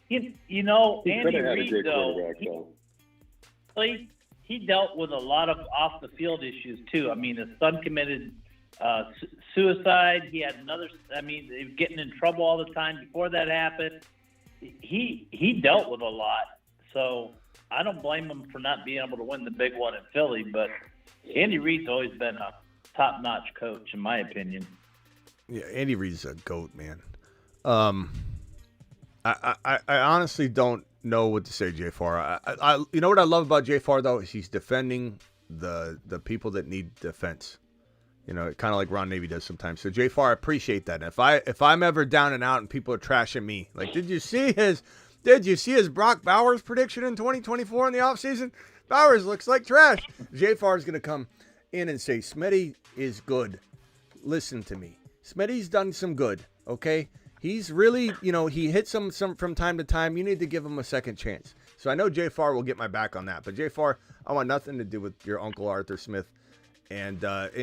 Andy Reid, though, he dealt with a lot of off-the-field issues, too. I mean, his son committed suicide. He had getting in trouble all the time before that happened. He dealt with a lot. So I don't blame him for not being able to win the big one in Philly, but Andy Reid's always been a top-notch coach, in my opinion. Yeah, Andy Reid's a GOAT, man. I honestly don't know what to say, JFR. I you know what I love about JFR though is he's defending the people that need defense. Kind of like Ron Navy does sometimes. So JFR, I appreciate that. If I'm ever down and out and people are trashing me, like, did you see his Brock Bowers prediction in 2024 in the offseason? Bowers looks like trash. JFR is going to come in and say, Smitty is good. Listen to me. Smitty's done some good, okay? He's really, he hits some from time to time. You need to give him a second chance. So I know Jay Farr will get my back on that. But Jay Farr, I want nothing to do with your Uncle Arthur Smith. And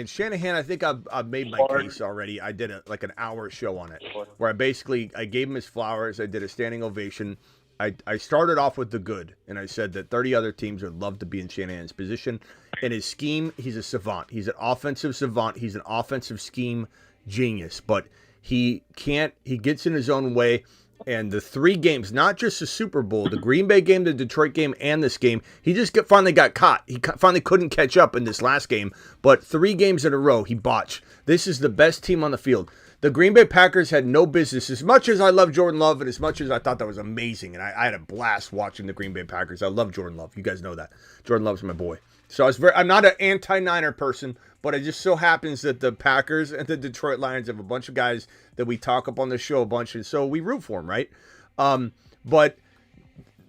Shanahan, I think I've made my case already. I did an hour show on it where I gave him his flowers. I did a standing ovation. I started off with the good, and I said that 30 other teams would love to be in Shanahan's position. In his scheme, he's a savant. He's an offensive savant. He's an offensive scheme genius. But he gets in his own way. And the 3 games, not just the Super Bowl, the Green Bay game, the Detroit game, and this game, he just finally got caught. He finally couldn't catch up in this last game. But 3 games in a row, he botched. This is the best team on the field. The Green Bay Packers had no business. As much as I love Jordan Love and as much as I thought that was amazing, and I had a blast watching the Green Bay Packers. I love Jordan Love. You guys know that. Jordan Love's my boy. So I'm not an anti-Niner person, but it just so happens that the Packers and the Detroit Lions have a bunch of guys that we talk up on the show a bunch, and so we root for them, right? But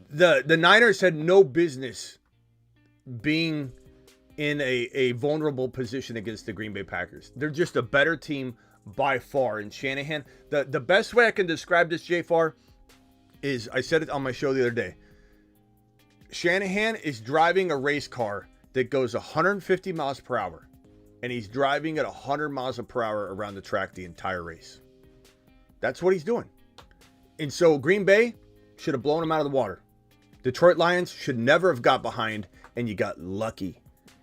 the Niners had no business being in a vulnerable position against the Green Bay Packers. They're just a better team by far. And Shanahan, the best way I can describe this, Jay Farr, is I said it on my show the other day. Shanahan is driving a race car that goes 150 miles per hour, and he's driving at 100 miles per hour around the track the entire race. That's what he's doing. And so Green Bay should have blown him out of the water. Detroit Lions should never have got behind, and you got lucky.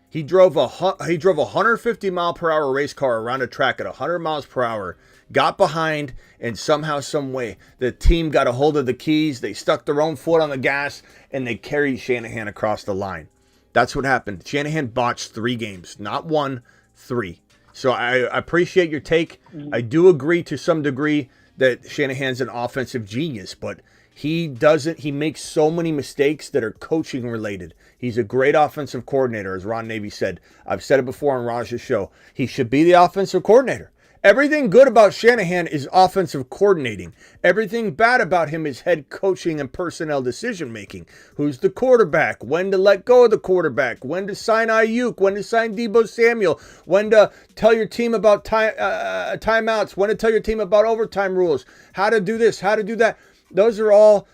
He drove a 150 mile per hour race car around a track at 100 miles per hour, got behind, and somehow, some way, the team got a hold of the keys. They stuck their own foot on the gas, and they carried Shanahan across the line. That's what happened. Shanahan botched 3 games, not 1, 3. So I appreciate your take. I do agree to some degree that Shanahan's an offensive genius, but he makes so many mistakes that are coaching related. He's a great offensive coordinator, as Ron Navy said. I've said it before on Raj's show. He should be the offensive coordinator. Everything good about Shanahan is offensive coordinating. Everything bad about him is head coaching and personnel decision making. Who's the quarterback? When to let go of the quarterback? When to sign Aiyuk? When to sign Deebo Samuel? When to tell your team about timeouts? When to tell your team about overtime rules? How to do this? How to do that? Those are all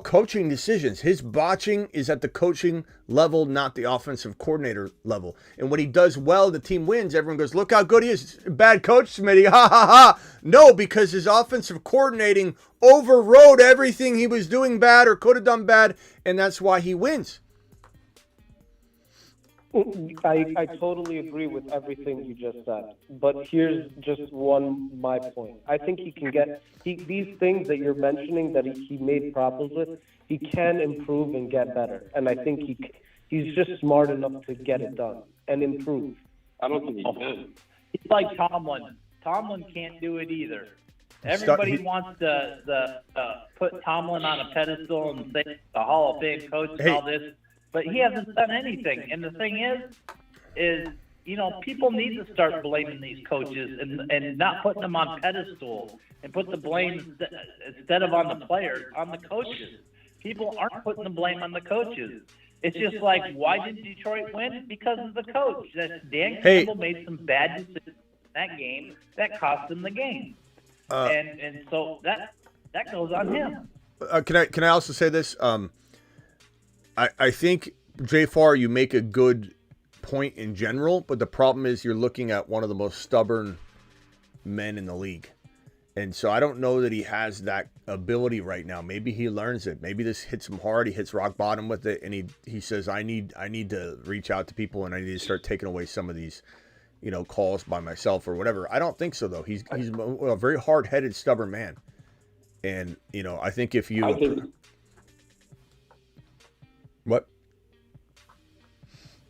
coaching decisions. His botching is at the coaching level, not the offensive coordinator level. And when he does well, the team wins. Everyone goes, look how good he is. Bad coach, Smitty. Ha, ha, ha. No, because his offensive coordinating overrode everything he was doing bad or could have done bad, and that's why he wins. I totally agree with everything you just said, but here's just my point. I think he can get these things that you're mentioning that he made problems with. He can improve and get better, and I think he's just smart enough to get it done and improve. I don't think he can. He's like Tomlin. Tomlin can't do it either. Everybody wants to put Tomlin on a pedestal and say the Hall of Fame coach and all this. But he hasn't done anything. And the thing is, people need to start blaming these coaches and not putting them on pedestals and put the blame instead of on the players, on the coaches. People aren't putting the blame on the coaches. It's just like, why did Detroit win? Because of the coach. Dan Campbell made some bad decisions in that game that cost them the game. And so that goes on him. Can I also say this? I think, Jay Farr, you make a good point in general, but the problem is you're looking at one of the most stubborn men in the league. And so I don't know that he has that ability right now. Maybe he learns it. Maybe this hits him hard. He hits rock bottom with it, and he says, I need to reach out to people, and I need to start taking away some of these, calls by myself or whatever. I don't think so, though. He's a very hard-headed, stubborn man. And, I think if you... What?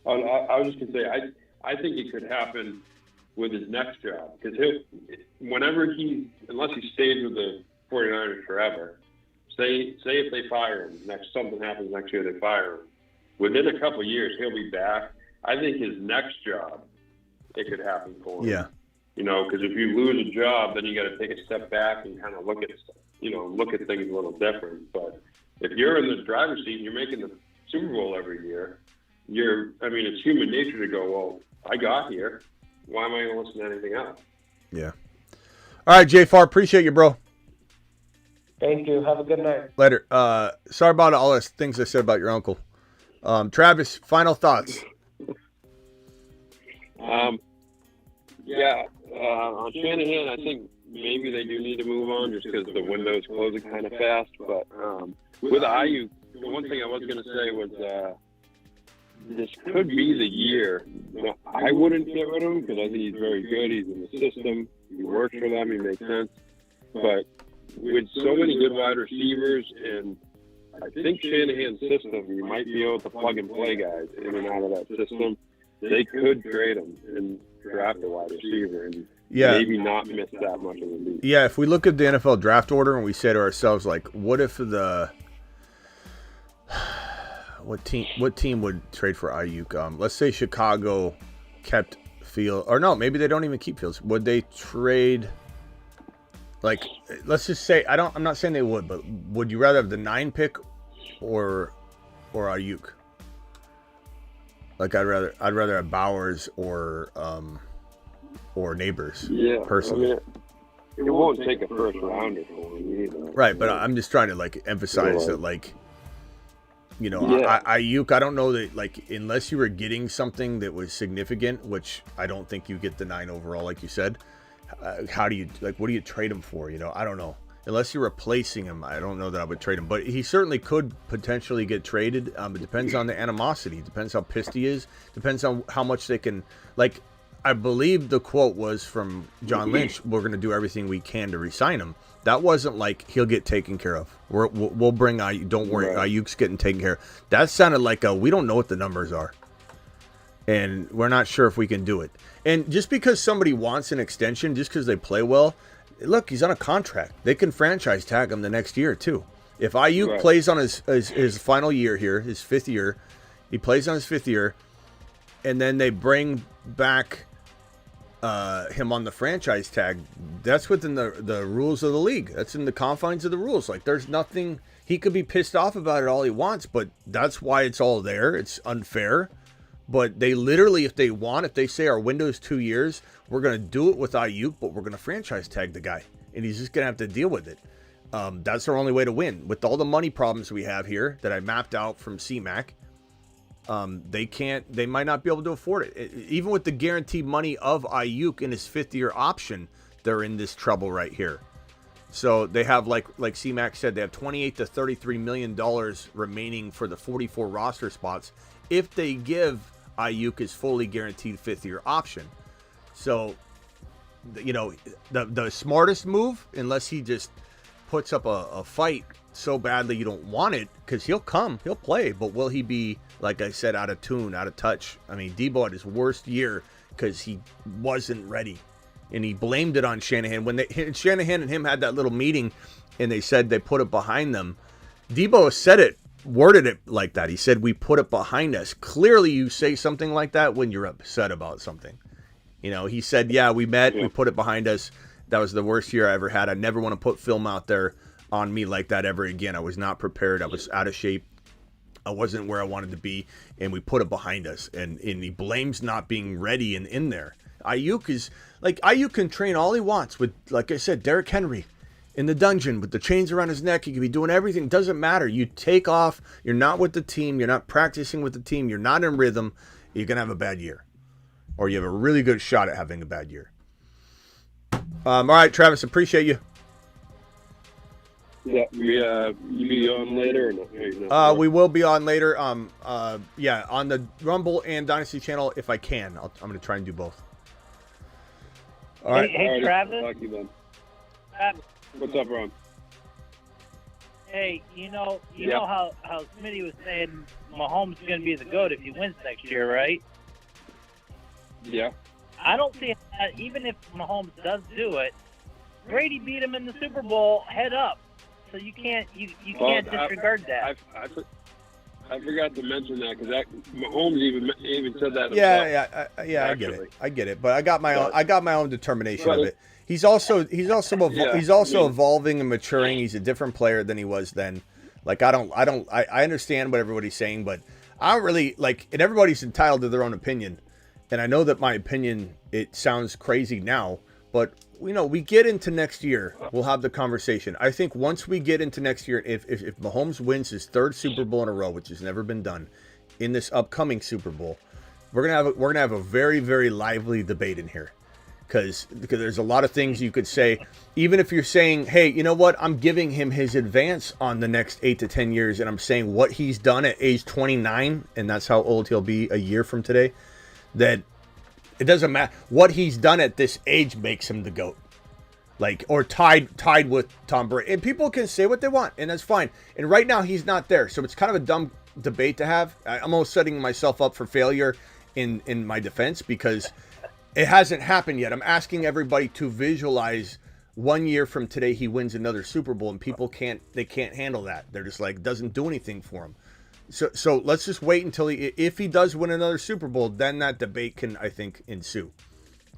I was just going to say, I think it could happen with his next job. Because unless he stays with the 49ers forever, say if they fire him, something happens next year, they fire him. Within a couple of years, he'll be back. I think his next job, it could happen for him. Yeah. Because if you lose a job, then you got to take a step back and kind of look at things a little different. But if you're in the driver's seat and you're making the Super Bowl every year, it's human nature to go, well, I got here. Why am I going to listen to anything else? Yeah. All right, JFar, appreciate you, bro. Thank you. Have a good night. Later. Sorry about all those things I said about your uncle. Travis, final thoughts. On Shanahan, I think maybe they do need to move on just because the window's closing kind of fast. But with Aiyuk, the one thing I was going to say was this could be the year. Now, I wouldn't get rid of him because I think he's very good. He's in the system. He works for them. He makes sense. But with so many good wide receivers, and I think Shanahan's system, you might be able to plug and play guys in and out of that system. They could trade him and draft a wide receiver and maybe not miss that much of a lead. Yeah, if we look at the NFL draft order and we say to ourselves, like, what if what team would trade for Aiyuk? Let's say Chicago kept Fields, or no, maybe they don't even keep Fields. Would they trade? Like, let's just say I'm not saying they would, but would you rather have the 9 pick or Aiyuk? Like, I'd rather have Bowers or Neighbors. Yeah, personally. I mean, it won't take a first rounder for him either. Right, but I'm just trying to like emphasize that, like, you know, Aiyuk, I don't know that, like, unless you were getting something that was significant, which I don't think you get the 9 overall, like you said. How do you, like, what do you trade him for? You know, I don't know. Unless you're replacing him, I don't know that I would trade him. But he certainly could potentially get traded. It depends on the animosity. It depends how pissed he is. Depends on how much they can, like, I believe the quote was from John Lynch, we're going to do everything we can to re-sign him. That wasn't like he'll get taken care of. We'll bring Aiyuk. Don't worry, Aiyuk's getting taken care of. That sounded like we don't know what the numbers are. And we're not sure if we can do it. And just because somebody wants an extension, just because they play well, look, he's on a contract. They can franchise tag him the next year, too. If Aiyuk plays on his final year here, his 5th year, he plays on his 5th year, and then they bring back him on the franchise tag, that's within the rules of the league. That's in the confines of the rules. Like, there's nothing, he could be pissed off about it all he wants, but that's why it's all there. It's unfair. But they literally, if they say our window's 2 years, we're going to do it with Aiyuk, but we're going to franchise tag the guy. And he's just going to have to deal with it. That's our only way to win. With all the money problems we have here that I mapped out from CMAC, they might not be able to afford it. Even with the guaranteed money of Aiyuk in his 5th year option, they're in this trouble right here. So they have, like CMAC said, they have $28 to $33 million remaining for the 44 roster spots if they give Aiyuk his fully guaranteed 5th year option. So, you know, the smartest move, unless he just puts up a fight so badly you don't want it, because he'll play, but will he be, like I said, out of tune, out of touch? I mean, Debo had his worst year because he wasn't ready, and he blamed it on Shanahan. When Shanahan and him had that little meeting and they said they put it behind them, Debo said it, worded it like that. He said, we put it behind us. Clearly you say something like that when you're upset about something. You know, he said, yeah, we met, we put it behind us. That was the worst year I ever had. I never want to put film out there on me like that ever again. I was not prepared. I was out of shape. I wasn't where I wanted to be, and we put it behind us. And he blames not being ready and in there. Aiyuk can train all he wants with, like I said, Derrick Henry in the dungeon with the chains around his neck. He could be doing everything. It doesn't matter. You take off. You're not with the team. You're not practicing with the team. You're not in rhythm. You're going to have a bad year. Or you have a really good shot at having a bad year. All right, Travis, appreciate you. Yeah, you be on later or no? We will be on later. On the Rumble and Dynasty channel if I can. I'm going to try and do both. All right. Hey, Travis. Talk to you then. What's up, Ron? Hey, you know how Smitty was saying Mahomes is going to be the GOAT if he wins next year, right? Yeah. I don't see that, even if Mahomes does do it, Brady beat him in the Super Bowl head up. So you can't disregard that. I forgot to mention that because Mahomes even said that. I get it. But I got my own determination of it. He's also evolving and maturing. He's a different player than he was then. Like, I understand what everybody's saying, but I don't really like. And everybody's entitled to their own opinion. And I know that my opinion, it sounds crazy now, But, we get into next year, we'll have the conversation. I think once we get into next year, if Mahomes wins his third Super Bowl in a row, which has never been done, in this upcoming Super Bowl, we're gonna have a very, very lively debate in here. Because there's a lot of things you could say, even if you're saying, hey, you know what, I'm giving him his advance on the next 8 to 10 years, and I'm saying what he's done at age 29, and that's how old he'll be a year from today, that it doesn't matter. What he's done at this age makes him the GOAT. Or tied with Tom Brady. And people can say what they want, and that's fine. And right now, he's not there, so it's kind of a dumb debate to have. I'm almost setting myself up for failure in my defense, because it hasn't happened yet. I'm asking everybody to visualize 1 year from today he wins another Super Bowl, and people can't handle that. They're just like, doesn't do anything for him. So let's just wait until if he does win another Super Bowl, then that debate can, I think, ensue.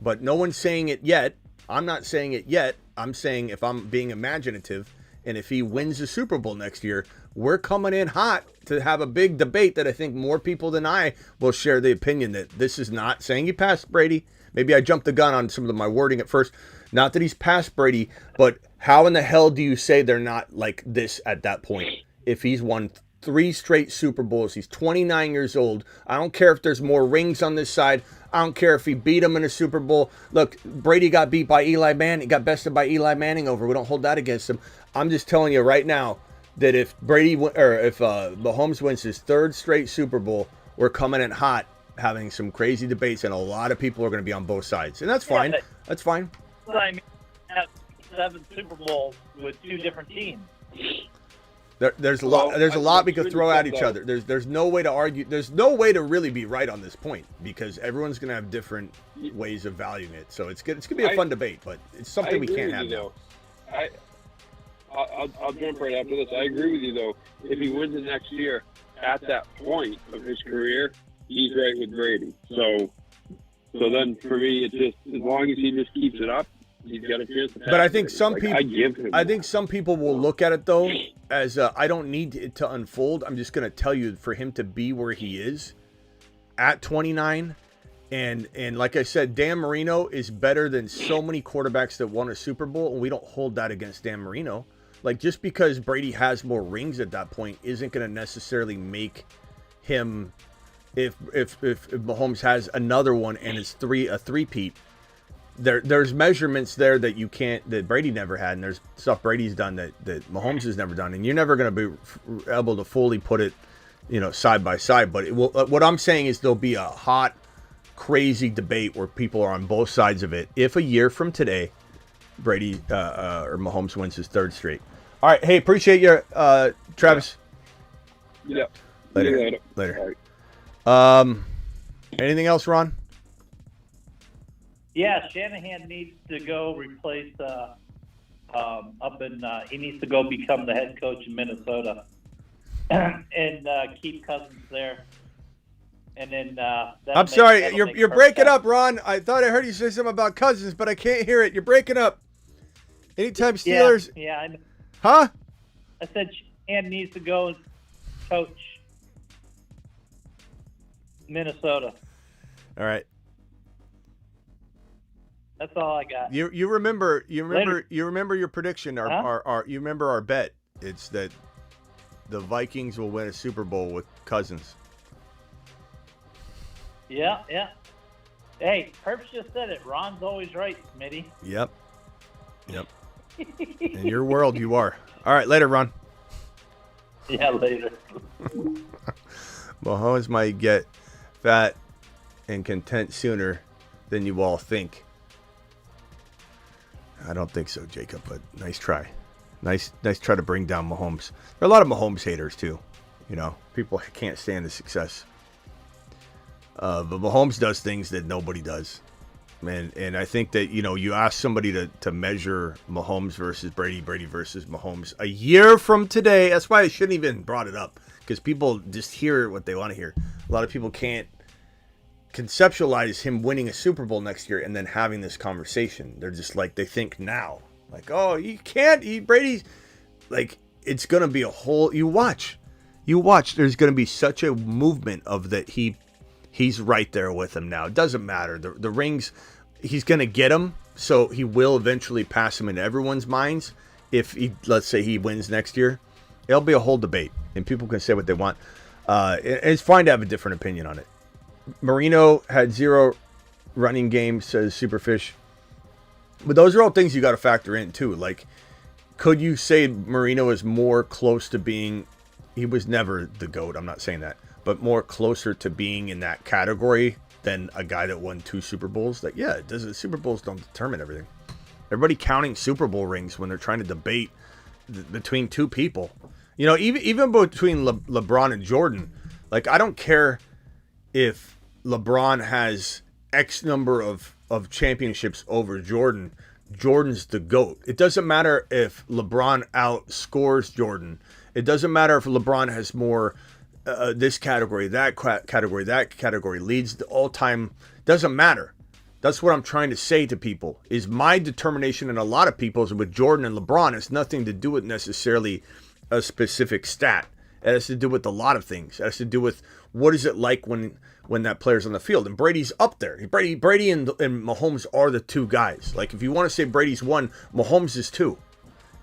But no one's saying it yet. I'm not saying it yet. I'm saying, if I'm being imaginative, and if he wins the Super Bowl next year, we're coming in hot to have a big debate that I think more people than I will share the opinion that this is not saying he passed Brady. Maybe I jumped the gun on some of my wording at first. Not that he's past Brady, but how in the hell do you say they're not like this at that point? If he's won 3 straight Super Bowls, he's 29 years old. I don't care if there's more rings on this side. I don't care if he beat him in a Super Bowl. Look, Brady got beat by Eli Manning. He got bested by Eli Manning over. We don't hold that against him. I'm just telling you right now that if Mahomes wins his 3rd straight Super Bowl, we're coming in hot, having some crazy debates, and a lot of people are going to be on both sides, and that's fine. Yeah, that's fine. I mean, have 7 Super Bowls with 2 different teams. There's a lot we could throw at each other. There's no way to argue. There's no way to really be right on this point, because everyone's going to have different ways of valuing it. So it's going to be a fun debate, but it's something we can't have now. I'll jump right after this. I agree with you, though. If he wins it next year, at that point of his career, he's right with Brady. So then for me, it's just, as long as he just keeps it up, he's got a chance to pass. But I think Brady. I think some people will look at it, though, as I don't need it to unfold. I'm just going to tell you, for him to be where he is at 29, and like I said, Dan Marino is better than so many quarterbacks that won a Super Bowl, and we don't hold that against Dan Marino. Like, just because Brady has more rings at that point isn't going to necessarily make him, if Mahomes has another one and it's a three-peat, there's measurements there that Brady never had, and there's stuff Brady's done that Mahomes has never done, and you're never going to be able to fully put it, side by side. But what I'm saying is there'll be a hot, crazy debate where people are on both sides of it. If a year from today, Brady or Mahomes wins his 3rd straight. All right, hey, appreciate you, Travis. Yeah. Later. Right. Anything else, Ron? Yeah, Shanahan needs to go replace he needs to go become the head coach in Minnesota and keep Cousins there. And then I'm sorry, you're breaking up, Ron. I thought I heard you say something about Cousins, but I can't hear it. You're breaking up. Anytime Steelers. Yeah. I know. Huh? I said Shanahan needs to go and coach Minnesota. All right. That's all I got. You remember your prediction. You remember our bet. It's that the Vikings will win a Super Bowl with Cousins. Yeah. Hey, Herbst just said it. Ron's always right, Smitty. Yep. In your world, you are. All right, later, Ron. Yeah, later. Mahomes might get fat and content sooner than you all think. I don't think so, Jacob, but nice try. Nice try to bring down Mahomes. There are a lot of Mahomes haters, too. People can't stand the success. But Mahomes does things that nobody does. And I think that, you ask somebody to measure Mahomes versus Brady versus Mahomes a year from today. That's why I shouldn't even brought it up, because people just hear what they want to hear. A lot of people can't conceptualize him winning a Super Bowl next year and then having this conversation. They're just like, they think now. Like, oh, you can't. Brady's like, it's going to be a whole, you watch. There's going to be such a movement of that he's right there with him now. It doesn't matter. The rings, he's going to get them, So he will eventually pass him in everyone's minds. If he, let's say he wins next year, it'll be a whole debate, and people can say what they want. It's fine to have a different opinion on it. Marino had 0 running game, says Superfish. But those are all things you got to factor in too. Like, could you say Marino is more close to being, he was never the GOAT, I'm not saying that, but more closer to being in that category than a guy that won 2 Super Bowls? Like, yeah, the Super Bowls don't determine everything. Everybody counting Super Bowl rings when they're trying to debate between 2 people. You know, even between LeBron and Jordan, like, I don't care if LeBron has X number of championships over Jordan. Jordan's the GOAT. It doesn't matter if LeBron outscores Jordan. It doesn't matter if LeBron has more this category, that category, leads the all-time. Doesn't matter. That's what I'm trying to say to people, is my determination and a lot of people's with Jordan and LeBron has nothing to do with necessarily a specific stat. It has to do with a lot of things. It has to do with what is it like when that player's on the field. And Brady's up there. Brady and Mahomes are the 2 guys. Like, if you want to say Brady's 1, Mahomes is 2.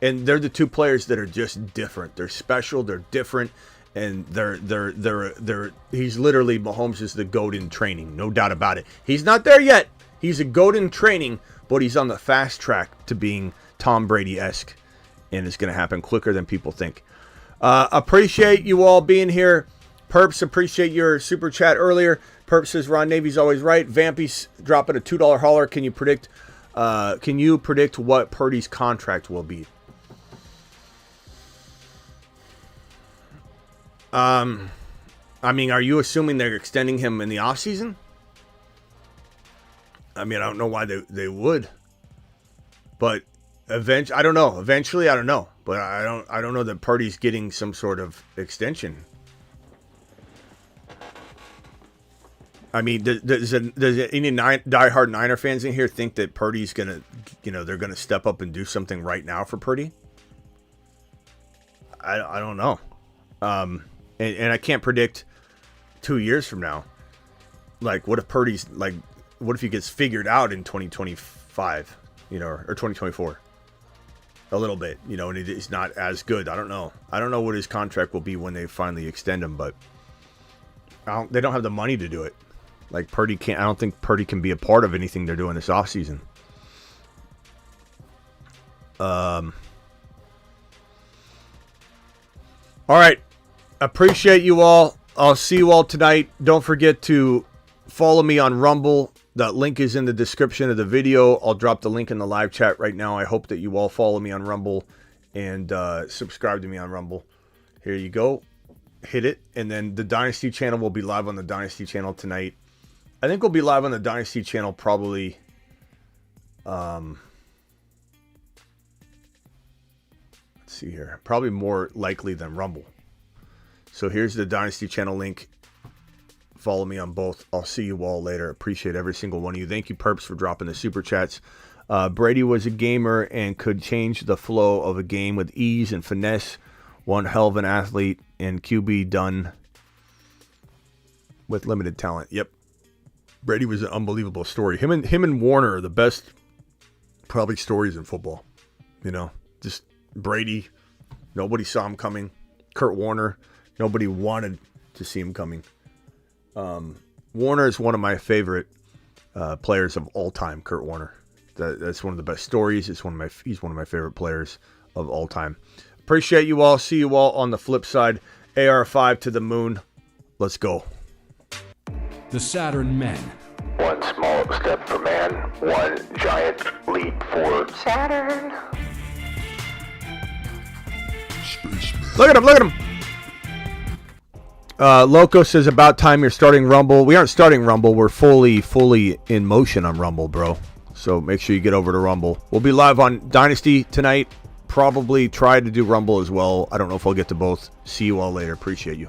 And they're the 2 players that are just different. They're special. They're different. And he's literally, Mahomes is the GOAT in training. No doubt about it. He's not there yet. He's a GOAT in training, but he's on the fast track to being Tom Brady-esque. And it's going to happen quicker than people think. Appreciate you all being here. Perps, appreciate your super chat earlier. Perps says Ron Navy's always right. Vampy's dropping a $2 hauler. Can you predict what Purdy's contract will be? I mean, are you assuming they're extending him in the offseason? I mean, I don't know why they would. But eventually, I don't know. Eventually, I don't know. But I don't know that Purdy's getting some sort of extension. I mean, does any diehard Niner fans in here think that Purdy's gonna, they're gonna step up and do something right now for Purdy? I don't know, and I can't predict 2 years from now. Like, what if he gets figured out in 2025, or 2024? A little bit, and he's not as good. I don't know. I don't know what his contract will be when they finally extend him, but they don't have the money to do it. Like, Purdy can't. I don't think Purdy can be a part of anything they're doing this offseason. All right. Appreciate you all. I'll see you all tonight. Don't forget to follow me on Rumble. That link is in the description of the video. I'll drop the link in the live chat right now. I hope that you all follow me on Rumble and subscribe to me on Rumble. Here you go. Hit it. And then the Dynasty channel will be live on the Dynasty channel tonight. I think we'll be live on the Dynasty channel probably. Let's see here. Probably more likely than Rumble. So here's the Dynasty channel link. Follow me on both. I'll see you all later. Appreciate every single one of you. Thank you, Perps, for dropping the super chats. Brady was a gamer and could change the flow of a game with ease and finesse. One hell of an athlete and QB done with limited talent. Yep. Brady was an unbelievable story. Him and Warner are the best probably stories in football. Just Brady. Nobody saw him coming. Kurt Warner. Nobody wanted to see him coming. Warner is one of my favorite players of all time. Kurt Warner. That's one of the best stories. He's one of my favorite players of all time. Appreciate you all. See you all on the flip side. AR5 to the moon. Let's go. The Saturn Men. One small step for man, one giant leap for Saturn. Look at him. Loco says, about time you're starting Rumble. We aren't starting Rumble. We're fully in motion on Rumble, bro. So make sure you get over to Rumble. We'll be live on Dynasty tonight. Probably try to do Rumble as well. I don't know if I'll get to both. See you all later. Appreciate you.